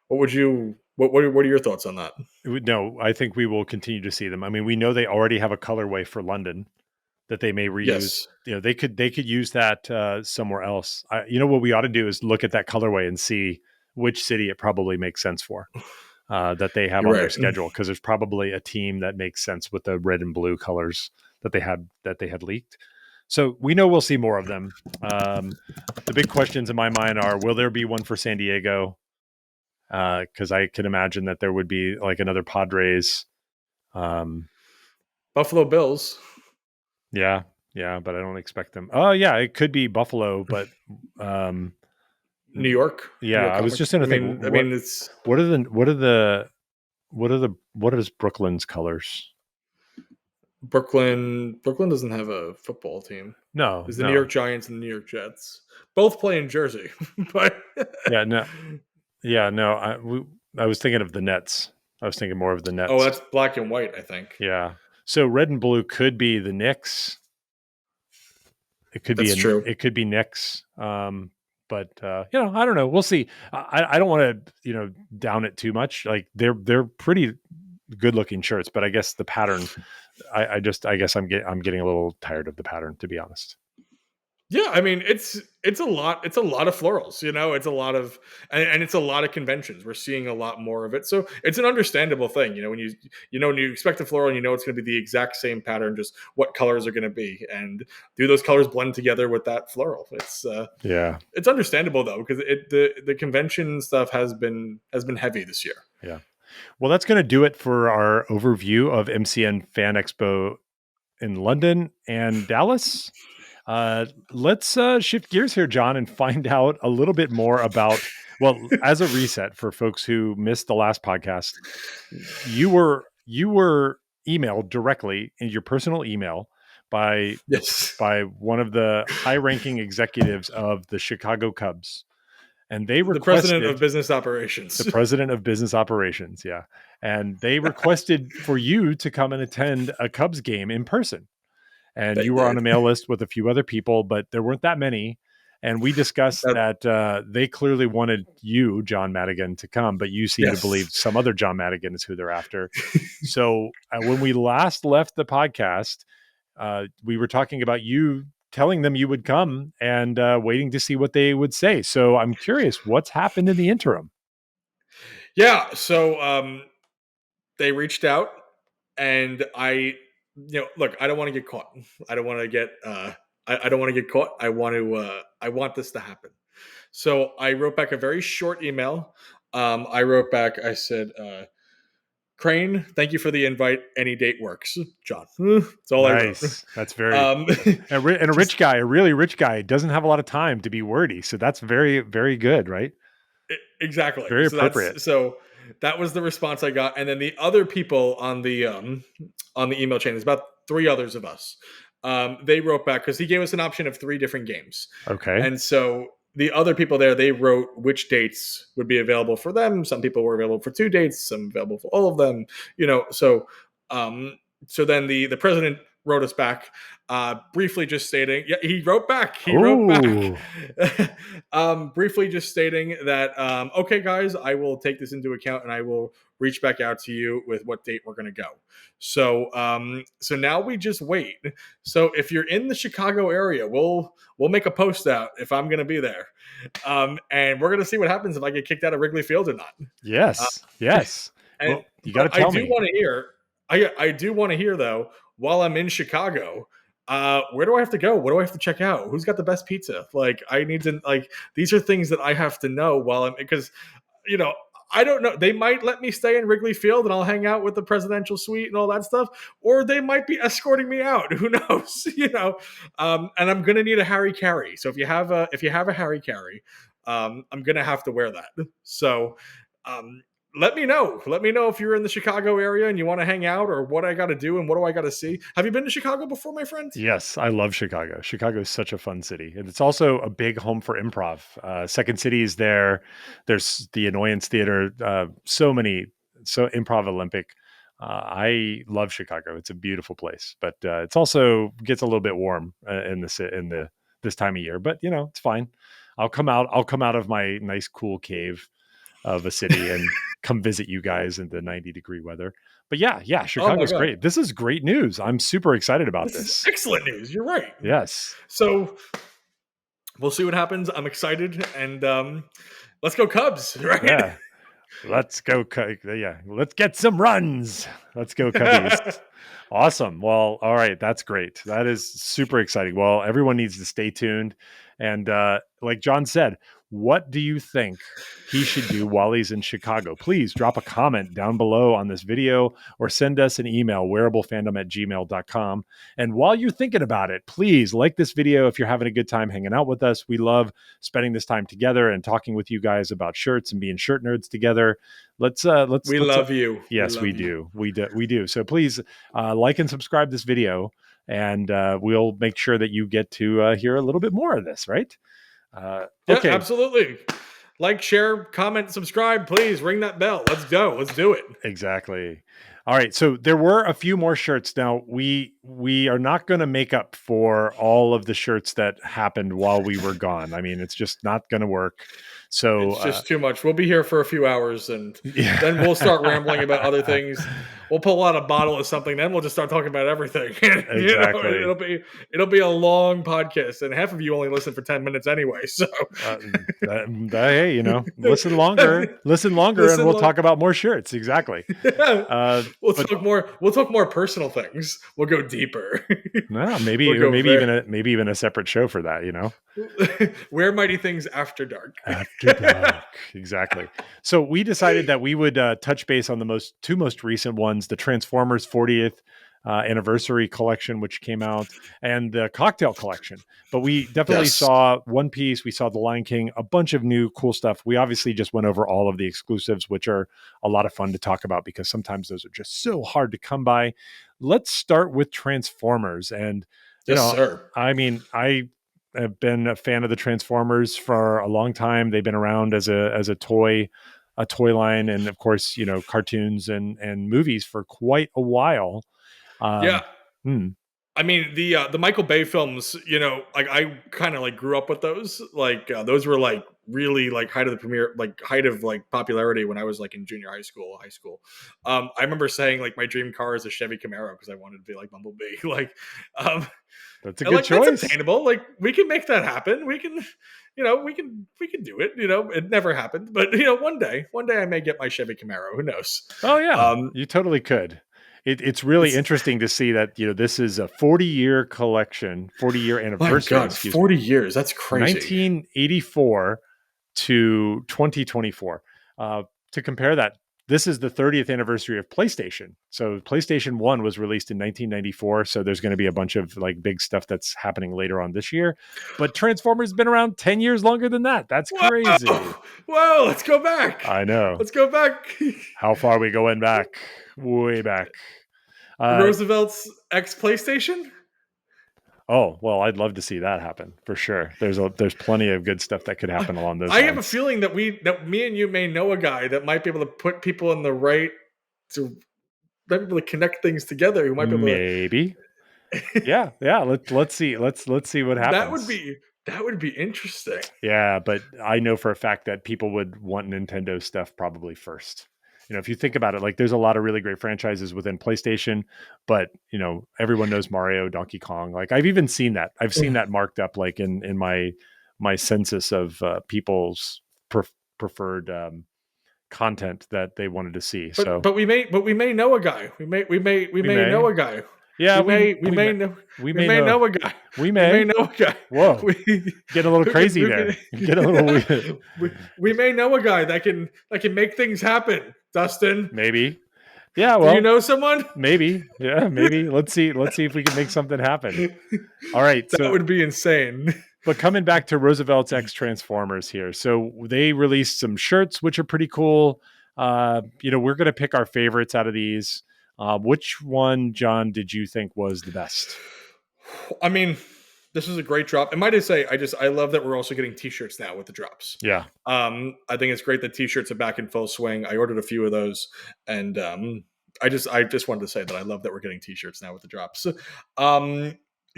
what would you what are your thoughts on that? No, I think we will continue to see them. I mean, we know they already have a colorway for London that they may reuse. Yes. They could use that somewhere else. What we ought to do is look at that colorway and see which city it probably makes sense for that they have You're on their right. schedule, because there's probably a team that makes sense with the red and blue colors that they had leaked. So we know we'll see more of them. The big questions in my mind are: will there be one for San Diego? Because I can imagine that there would be like another Padres. Buffalo Bills. Yeah, but I don't expect them. Oh, yeah, it could be Buffalo, but New York. New yeah, York I was Comics. just going to think It's what is Brooklyn's colors? Brooklyn. Brooklyn doesn't have a football team. No, There's the New no. York Giants and the New York Jets. Both play in Jersey, but Yeah, no. Yeah, no. I was thinking of the Nets. I was thinking more of the oh, Nets. that's black and white, I think. Yeah. So red and blue could be the Knicks, It could That's be true. It could be Knicks. But I don't know. We'll see. I don't want to down it too much. Like they're pretty good looking shirts, but I guess the pattern. I guess I'm getting a little tired of the pattern, to be honest. Yeah, I mean it's a lot. It's a lot of florals, It's a lot of and it's a lot of conventions. We're seeing a lot more of it, so it's an understandable thing. When you expect a floral, and it's going to be the exact same pattern, just what colors are going to be, and do those colors blend together with that floral? It's understandable though, because the convention stuff has been heavy this year. Yeah. Well, that's going to do it for our overview of MCN Fan Expo in London and Dallas. Let's shift gears here, John, and find out a little bit more about, well, as a reset for folks who missed the last podcast, you were emailed directly in your personal email by one of the high-ranking executives of the Chicago Cubs. And they requested the president of business operations. The president of business operations, yeah. And they requested for you to come and attend a Cubs game in person. And you were on a mail list with a few other people, but there weren't that many. And we discussed that they clearly wanted you, John Madigan, to come, but you seem to believe some other John Madigan is who they're after. So when we last left the podcast, we were talking about you telling them you would come and waiting to see what they would say. So I'm curious, what's happened in the interim? Yeah. So they reached out, and look, I don't want to get caught. I don't want to get, I don't want to get caught. I want this to happen. So I wrote back a very short email. I wrote back, I said, Crane, thank you for the invite. Any date works, John. That's all I wrote. That's very and a rich guy, a really rich guy, doesn't have a lot of time to be wordy. So that's very, very good, right? Exactly. Very appropriate. So that was the response I got, and then the other people on the email chain, there's about 3 others of us. They wrote back because he gave us an option of 3 different games. Okay. And so the other people there, they wrote which dates would be available for them. Some people were available for 2 dates, some available for all of them. So then the president wrote us back, briefly just stating, he wrote back, briefly just stating that, okay, guys, I will take this into account and I will reach back out to you with what date we're going to go. So now we just wait. So if you're in the Chicago area, we'll make a post out if I'm going to be there. And we're going to see what happens if I get kicked out of Wrigley Field or not. Yes. And well, you got to tell me. I do want to hear though, while I'm in Chicago, where do I have to go? What do I have to check out? Who's got the best pizza? I need to, these are things that I have to know because I don't know. They might let me stay in Wrigley Field and I'll hang out with the presidential suite and all that stuff, or they might be escorting me out. Who knows? And I'm going to need a Harry carry. So if you have a Harry carry, I'm going to have to wear that. So, let me know. Let me know if you're in the Chicago area and you want to hang out, or what I got to do and what do I got to see. Have you been to Chicago before, my friend? Yes, I love Chicago. Chicago is such a fun city. And it's also a big home for improv. Second City is there. There's the Annoyance Theater. So Improv Olympic. I love Chicago. It's a beautiful place, but it's also gets a little bit warm in this time of year. But it's fine. I'll come out of my nice cool cave of a city and come visit you guys in the 90-degree weather. But yeah, Chicago's great. This is great news. I'm super excited about this. Is excellent news. You're right. Yes. So we'll see what happens. I'm excited, and let's go Cubs, right? Yeah. Let's go. Yeah. Let's get some runs. Let's go Cubbies. Awesome. Well, all right. That's great. That is super exciting. Well, everyone needs to stay tuned. And like John said, what do you think he should do while he's in Chicago? Please drop a comment down below on this video or send us an email, wearablefandom@gmail.com. And while you're thinking about it, please like this video if you're having a good time hanging out with us. We love spending this time together and talking with you guys about shirts and being shirt nerds together. Let's love you. Yes, we do. We do. So please like and subscribe this video, and we'll make sure that you get to hear a little bit more of this, right? Okay. Yeah, absolutely. Like, share, comment, subscribe. Please ring that bell. Let's go. Let's do it. Exactly. All right. So there were a few more shirts. Now we are not going to make up for all of the shirts that happened while we were gone. I mean, it's just not going to work. So It's just too much. We'll be here for a few hours, and yeah. then we'll start rambling about other things. We'll pull out a bottle of something, then we'll just start talking about everything. Exactly. It'll be a long podcast, and half of you only listen for 10 minutes anyway. So hey, listen longer, and we'll talk about more shirts. Exactly. We'll talk more personal things. We'll go deeper. No, maybe even a separate show for that. Where Mighty Things After Dark. After dark. Exactly. So we decided that we would touch base on the two most recent ones, the Transformers 40th anniversary collection, which came out, and the cocktail collection. But we definitely saw One Piece. We saw The Lion King, a bunch of new cool stuff. We obviously just went over all of the exclusives, which are a lot of fun to talk about because sometimes those are just so hard to come by. Let's start with Transformers. And, sir. I mean, I've been a fan of the Transformers for a long time. They've been around as a toy line, and of course, cartoons and movies for quite a while. I mean, the Michael Bay films, like I kind of like grew up with those. Like those were like really like height of like popularity when I was like in junior high school. I remember saying like my dream car is a Chevy Camaro because I wanted to be like Bumblebee. Like, that's a good choice. That's attainable. Like we can make that happen. We can do it. It never happened, but one day I may get my Chevy Camaro. Who knows? Oh yeah, you totally could. It's really interesting to see that, this is a 40-year collection, 40-year anniversary. My God, 40 years. That's crazy. 1984 to 2024. To compare that, this is the 30th anniversary of PlayStation. So PlayStation 1 was released in 1994. So there's going to be a bunch of like big stuff that's happening later on this year. But Transformers has been around 10 years longer than that. That's crazy. Whoa, let's go back. I know. Let's go back. How far are we going back? Way back. Roosevelt's ex PlayStation? Oh, well, I'd love to see that happen for sure. There's plenty of good stuff that could happen along those lines. I have a feeling that me and you may know a guy that might be able to put people in the right to really connect things together. Who might be able maybe. Yeah. Let's see what happens. That would be interesting. Yeah, but I know for a fact that people would want Nintendo stuff probably first. If you think about it, like there's a lot of really great franchises within PlayStation, but everyone knows Mario, Donkey Kong. Like I've even seen that. I've seen that marked up like in my census of people's preferred content that they wanted to see. But we may know a guy. We may know a guy. Yeah, we may know a guy. We may know a guy. Whoa, get a little crazy there. Get a little weird. We may know a guy that can make things happen. Dustin, maybe. Yeah, well, do you know someone? Maybe. Yeah, maybe. Let's see if we can make something happen. All right, that would be insane. But coming back to Roosevelt's X Transformers here, so they released some shirts which are pretty cool. We're going to pick our favorites out of these. Which one, John, did you think was the best? I mean, this is a great drop. And might I say, I love that we're also getting t-shirts now with the drops. Yeah. I think it's great that t-shirts are back in full swing. I ordered a few of those, and I just wanted to say that I love that we're getting t-shirts now with the drops.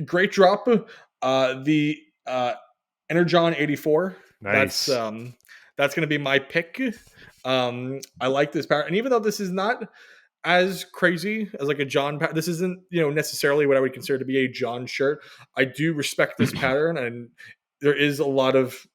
Great drop. The Energon 84. Nice. That's going to be my pick. I like this power, and even though this is not as crazy as like a John, this isn't necessarily what I would consider to be a John shirt. I do respect this pattern, and there is a lot of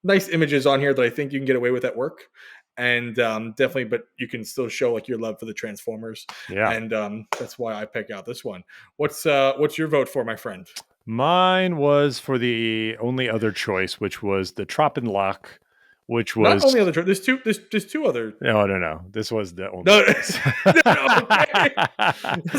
nice images on here that I think you can get away with at work, and definitely, but you can still show like your love for the Transformers. Yeah, and that's why I pick out this one. What's your vote for, my friend? Mine was for the only other choice, which was the Trop and Lock. Which was not only other. There's two other. No. This was the only. No.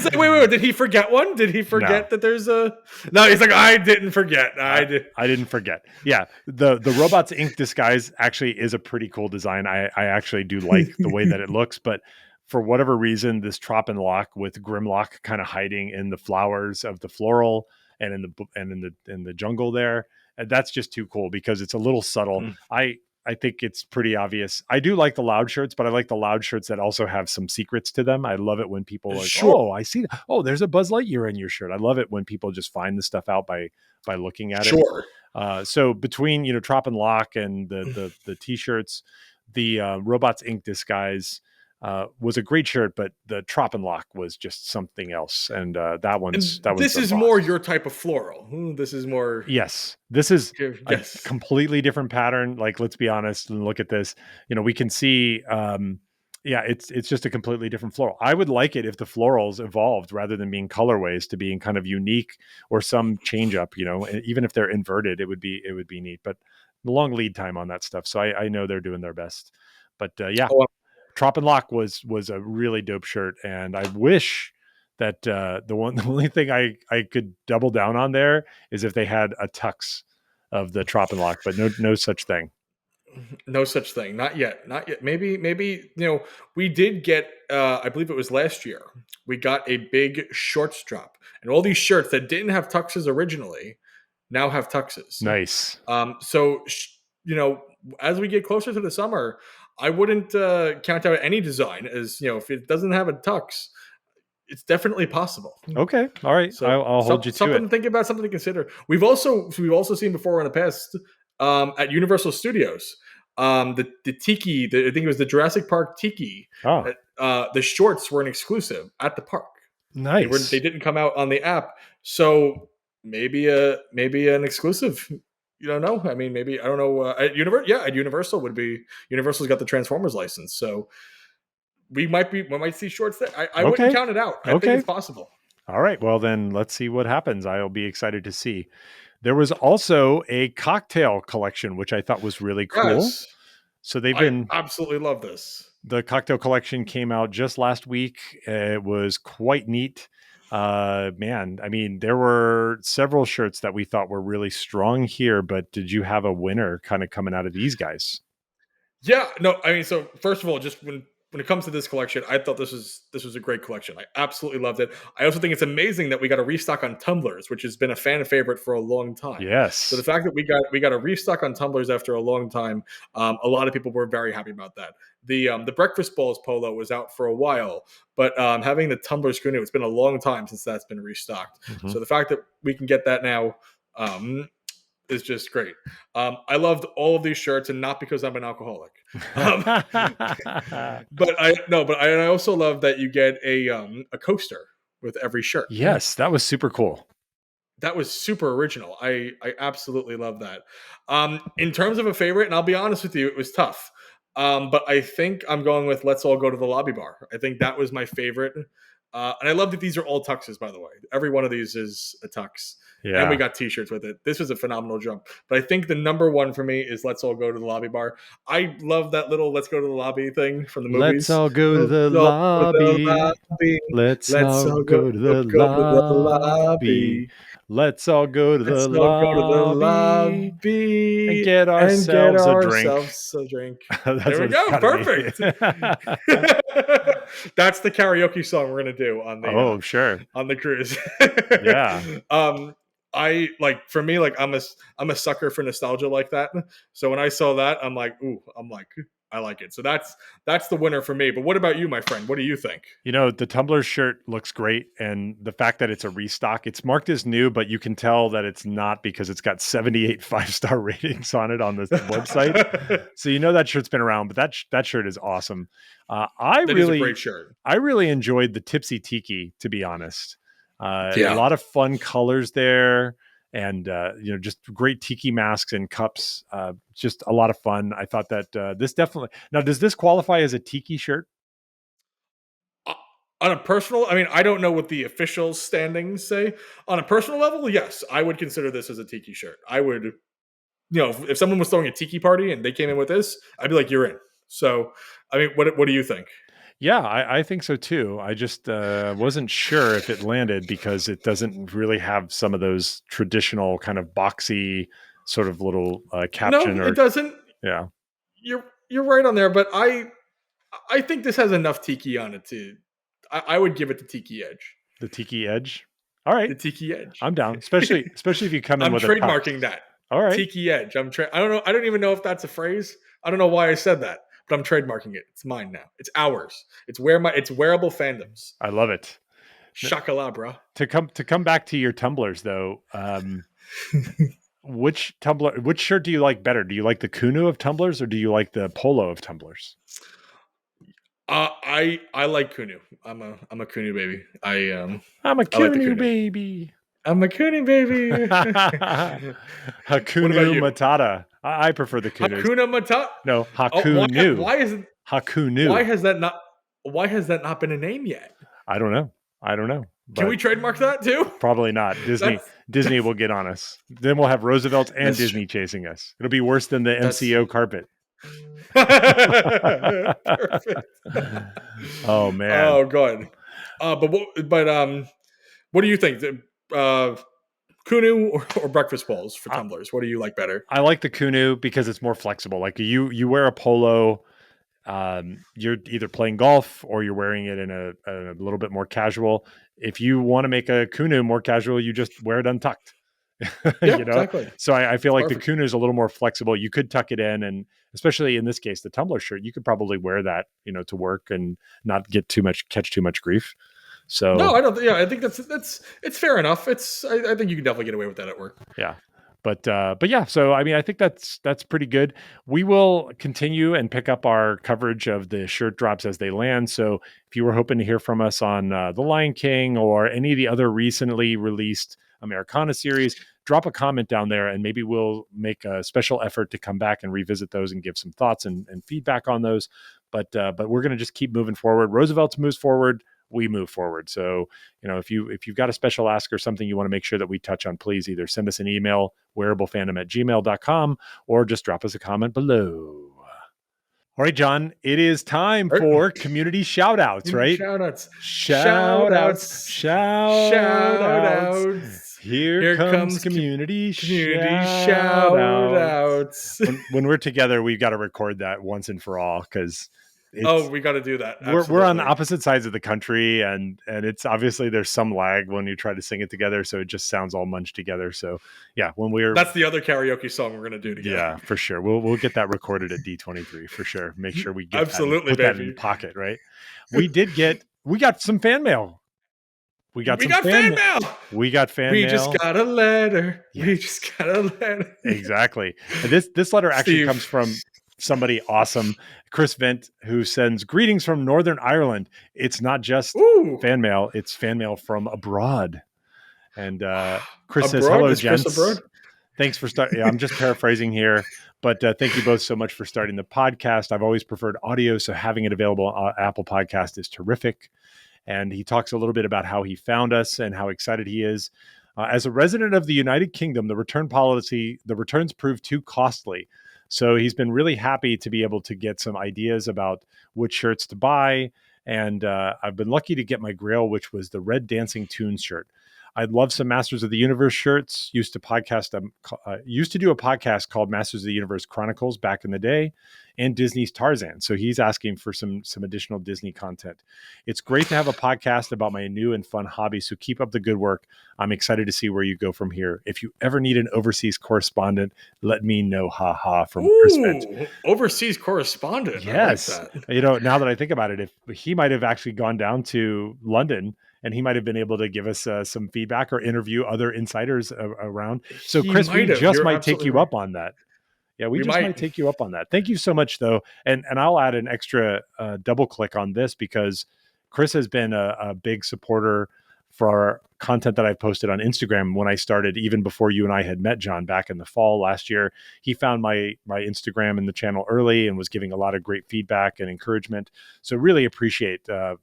Okay. Wait. Did he forget one? Did he forget that there's a? No, he's like, I didn't forget. I didn't forget. Yeah, the Robots Inc. disguise actually is a pretty cool design. I actually do like the way that it looks, but for whatever reason, this Trop and Lock with Grimlock kind of hiding in the flowers of the floral and in the jungle there, and that's just too cool because it's a little subtle. I think it's pretty obvious. I do like the loud shirts, but I like the loud shirts that also have some secrets to them. I love it when people are like, Sure. oh, I see. Oh, there's a Buzz Lightyear in your shirt. I love it when people just find the stuff out by looking at it. Sure. So between, Trop and Lock and the t-shirts, the Robots Inc. disguise was a great shirt, but the Trop and Lock was just something else. And that one's this is more your type of floral. This is more. Yes, this is a Yes. completely different pattern. Like, let's be honest and look at this. We can see. It's just a completely different floral. I would like it if the florals evolved rather than being colorways to being kind of unique or some change up. Even if they're inverted, it would be neat. But the long lead time on that stuff, so I know they're doing their best. But Trop and Lock was a really dope shirt, and I wish that the only thing I could double down on there is if they had a tux of the Trop and Lock, but no such thing. No such thing. Not yet. Maybe we did get I believe it was last year. We got a big shorts drop. And all these shirts that didn't have tuxes originally now have tuxes. Nice. So as we get closer to the summer, I wouldn't count out any design as, if it doesn't have a tux, it's definitely possible. Okay. All right. So I'll hold you to something it. to think about, something to consider. We've also seen before in the past at Universal Studios, the Tiki, I think it was the Jurassic Park Tiki. Oh. The shorts were an exclusive at the park. Nice. They didn't come out on the app. So maybe an exclusive. You don't know. I mean, maybe, I don't know. At Universal Universal's got the Transformers license, so we might see shorts there. I wouldn't count it out. I think it's possible. All right. Well, then let's see what happens. I'll be excited to see. There was also a cocktail collection, which I thought was really cool. Yes. So I absolutely love this. The cocktail collection came out just last week. It was quite neat. Man, I mean, there were several shirts that we thought were really strong here, but did you have a winner kind of coming out of these guys? Yeah, no, I mean, so first of all, just when it comes to this collection, I thought this was a great collection. I absolutely loved it. I also think it's amazing that we got a restock on tumblers, which has been a fan favorite for a long time. Yes. So the fact that we got a restock on tumblers after a long time, a lot of people were very happy about that. The breakfast balls polo was out for a while, but having the tumbler schooner, it's been a long time since that's been restocked. Mm-hmm. So the fact that we can get that now is just great. I loved all of these shirts, and not because I'm an alcoholic. But I also love that you get a coaster with every shirt. Yes, that was super cool. That was super original. I absolutely love that. In terms of a favorite, and I'll be honest with you, it was tough. But I think I'm going with Let's All Go to the Lobby Bar. I think that was my favorite. And I love that these are all tuxes, by the way. Every one of these is a tux. Yeah. And we got t-shirts with it. This was a phenomenal jump. But I think the number one for me is Let's All Go to the Lobby Bar. I love that little Let's Go to the Lobby thing from the movies. Let's all go to the lobby. Let's all go to the lobby. Let's all go to the lobby and get ourselves a drink. There we go. Perfect. That's the karaoke song we're gonna do on the sure, on the cruise. Yeah. I like, for me, like, I'm a sucker for nostalgia like that. So when I saw that, I'm like, I like it. So that's the winner for me. But what about you, my friend? What do you think? The Tumblr shirt looks great. And the fact that it's a restock, it's marked as new, but you can tell that it's not, because it's got 78 5-star ratings on it on the website. So that shirt's been around, but that shirt is awesome. That is a great shirt. I really enjoyed the Tipsy Tiki, to be honest. A lot of fun colors there, and just great tiki masks and cups. Just a lot of fun. I thought that this definitely. Now, does this qualify as a tiki shirt? On a personal, I mean, I don't know what the official standings say. On a personal level, yes, I would consider this as a tiki shirt. I would, if someone was throwing a tiki party and they came in with this, I'd be like, you're in. So, I mean, what do you think? Yeah, I think so too. I just wasn't sure if it landed because it doesn't really have some of those traditional kind of boxy sort of little caption. No, it doesn't. Yeah, you're right on there, but I think this has enough tiki on it to. I would give it the tiki edge. The tiki edge. All right, the tiki edge. I'm down, especially if you come in with I'm trademarking that. All right, tiki edge. I don't know. I don't even know if that's a phrase. I don't know why I said that, but I'm trademarking it. It's mine now. It's ours. It's wearable fandoms. I love it. Shakalabra. To come back to your tumblers though, which shirt do you like better? Do you like the Kunu of tumblers or do you like the polo of tumblers? I like Kunu. I'm a Kunu baby. I'm a Kunu baby. I'm a Kunu baby. Hakunu Matata. I prefer the Kunus. Hakuna Matata. No, Hakunu. Why is it Hakunu? Why has that not been a name yet? I don't know. Can we trademark that too? Probably not. Disney will get on us. Then we'll have Roosevelt and Disney chasing us. It'll be worse than the MCO carpet. Perfect. Oh man. Oh god. But what do you think? Kunu or breakfast balls for tumblers? What do you like better? I like the Kunu because it's more flexible. Like you wear a polo, you're either playing golf or you're wearing it in a little bit more casual. If you want to make a Kunu more casual, you just wear it untucked. Yeah, exactly. So I feel like the Kunu is a little more flexible. You could tuck it in, and especially in this case, the tumbler shirt, you could probably wear that, to work and not catch too much grief. So no, I don't. Yeah, I think it's fair enough. I think you can definitely get away with that at work. Yeah. But yeah, so I mean, I think that's pretty good. We will continue and pick up our coverage of the shirt drops as they land. So if you were hoping to hear from us on The Lion King or any of the other recently released Americana series, drop a comment down there and maybe we'll make a special effort to come back and revisit those and give some thoughts and feedback on those. But we're going to just keep moving forward. Roosevelt's moves forward. We move forward. So, if you've got a special ask or something you want to make sure that we touch on, please either send us an email, wearablefandom@gmail.com, or just drop us a comment below. All right, John, it is time for community shout outs, right? Shout outs. Here comes community shout outs. When we're together, we've got to record that once and for all because we got to do that. We're on opposite sides of the country, and it's obviously there's some lag when you try to sing it together, so it just sounds all munched together. So yeah, that's the other karaoke song we're gonna do together. Yeah, for sure. We'll get that recorded at D23 for sure. Make sure we get absolutely that in pocket, right? We got some fan mail. We got fan mail. We just got a letter. Yes. We just got a letter. Exactly. And this letter actually comes from somebody awesome, Chris Vent, who sends greetings from Northern Ireland. It's not just fan mail; it's fan mail from abroad. And Chris says, "Hello, gents. Thanks for starting." Yeah, I'm just paraphrasing here, but thank you both so much for starting the podcast. I've always preferred audio, so having it available on Apple Podcast is terrific. And he talks a little bit about how he found us and how excited he is. As a resident of the United Kingdom, the returns proved too costly. So he's been really happy to be able to get some ideas about which shirts to buy. And I've been lucky to get my grail, which was the Red Dancing Tunes shirt. I'd love some Masters of the Universe shirts. Used to do a podcast called Masters of the Universe Chronicles back in the day, and Disney's Tarzan. So he's asking for some additional Disney content. It's great to have a podcast about my new and fun hobby. So keep up the good work. I'm excited to see where you go from here. If you ever need an overseas correspondent, let me know. Ha from Chris Vent. Overseas correspondent. Yes. I like that. Now that I think about it, if he might have actually gone down to London, and he might have been able to give us some feedback or interview other insiders around. So Chris, we just might take you up on that. Yeah, we might take you up on that. Thank you so much, though. And I'll add an extra double click on this because Chris has been a big supporter for our content that I posted on Instagram when I started, even before you and I had met, John, back in the fall last year. He found my Instagram and the channel early and was giving a lot of great feedback and encouragement. So really appreciate the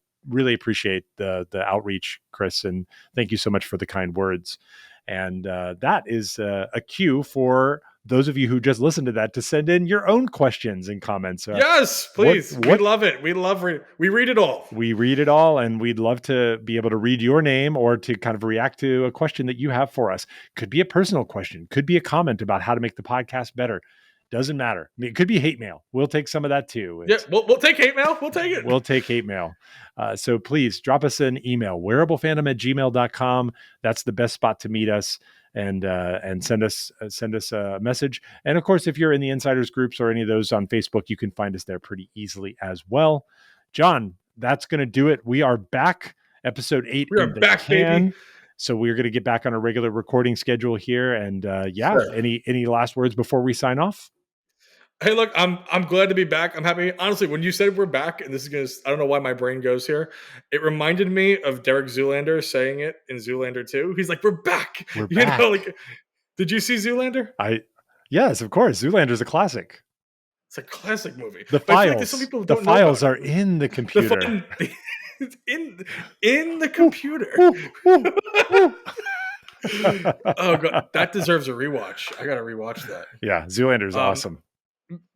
outreach, Chris, and thank you so much for the kind words. And that is a cue for those of you who just listened to that to send in your own questions and comments. Yes, please. We love it. We read it all. We read it all, and we'd love to be able to read your name or to kind of react to a question that you have for us. Could be a personal question, could be a comment about how to make the podcast better. Doesn't matter. I mean, it could be hate mail. We'll take some of that too. Yeah, we'll take hate mail. We'll take it. We'll take hate mail. So please drop us an email, wearablefandom@gmail.com. That's the best spot to meet us and send us a message. And of course, if you're in the insiders groups or any of those on Facebook, you can find us there pretty easily as well. John, that's going to do it. We are back. Episode 8 We are in the back, can. baby. So we're going to get back on a regular recording schedule here. And sure. Any last words before we sign off? Hey, look, I'm glad to be back. I'm happy. Honestly, when you said we're back, and this is gonna, I don't know why my brain goes here. It reminded me of Derek Zoolander saying it in Zoolander 2. He's like, "We're back." We're back. Like, did you see Zoolander? Yes, of course. Zoolander's a classic. It's a classic movie. The files. Like some people who don't files know are in the computer. In the computer. Oh god, that deserves a rewatch. I gotta rewatch that. Yeah, Zoolander's awesome.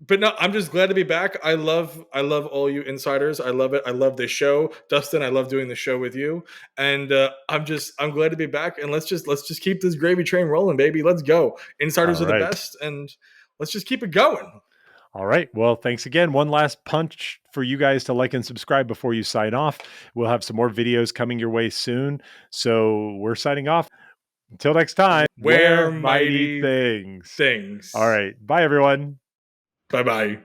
But no, I'm just glad to be back. I love all you insiders. I love it. I love this show, Dustin. I love doing the show with you, and I'm glad to be back. And let's just keep this gravy train rolling, baby. Let's go. Insiders are the best, and let's just keep it going. All right. Well, thanks again. One last punch for you guys to like and subscribe before you sign off. We'll have some more videos coming your way soon. So we're signing off. Until next time, wear mighty things. Things. All right. Bye, everyone. Bye-bye.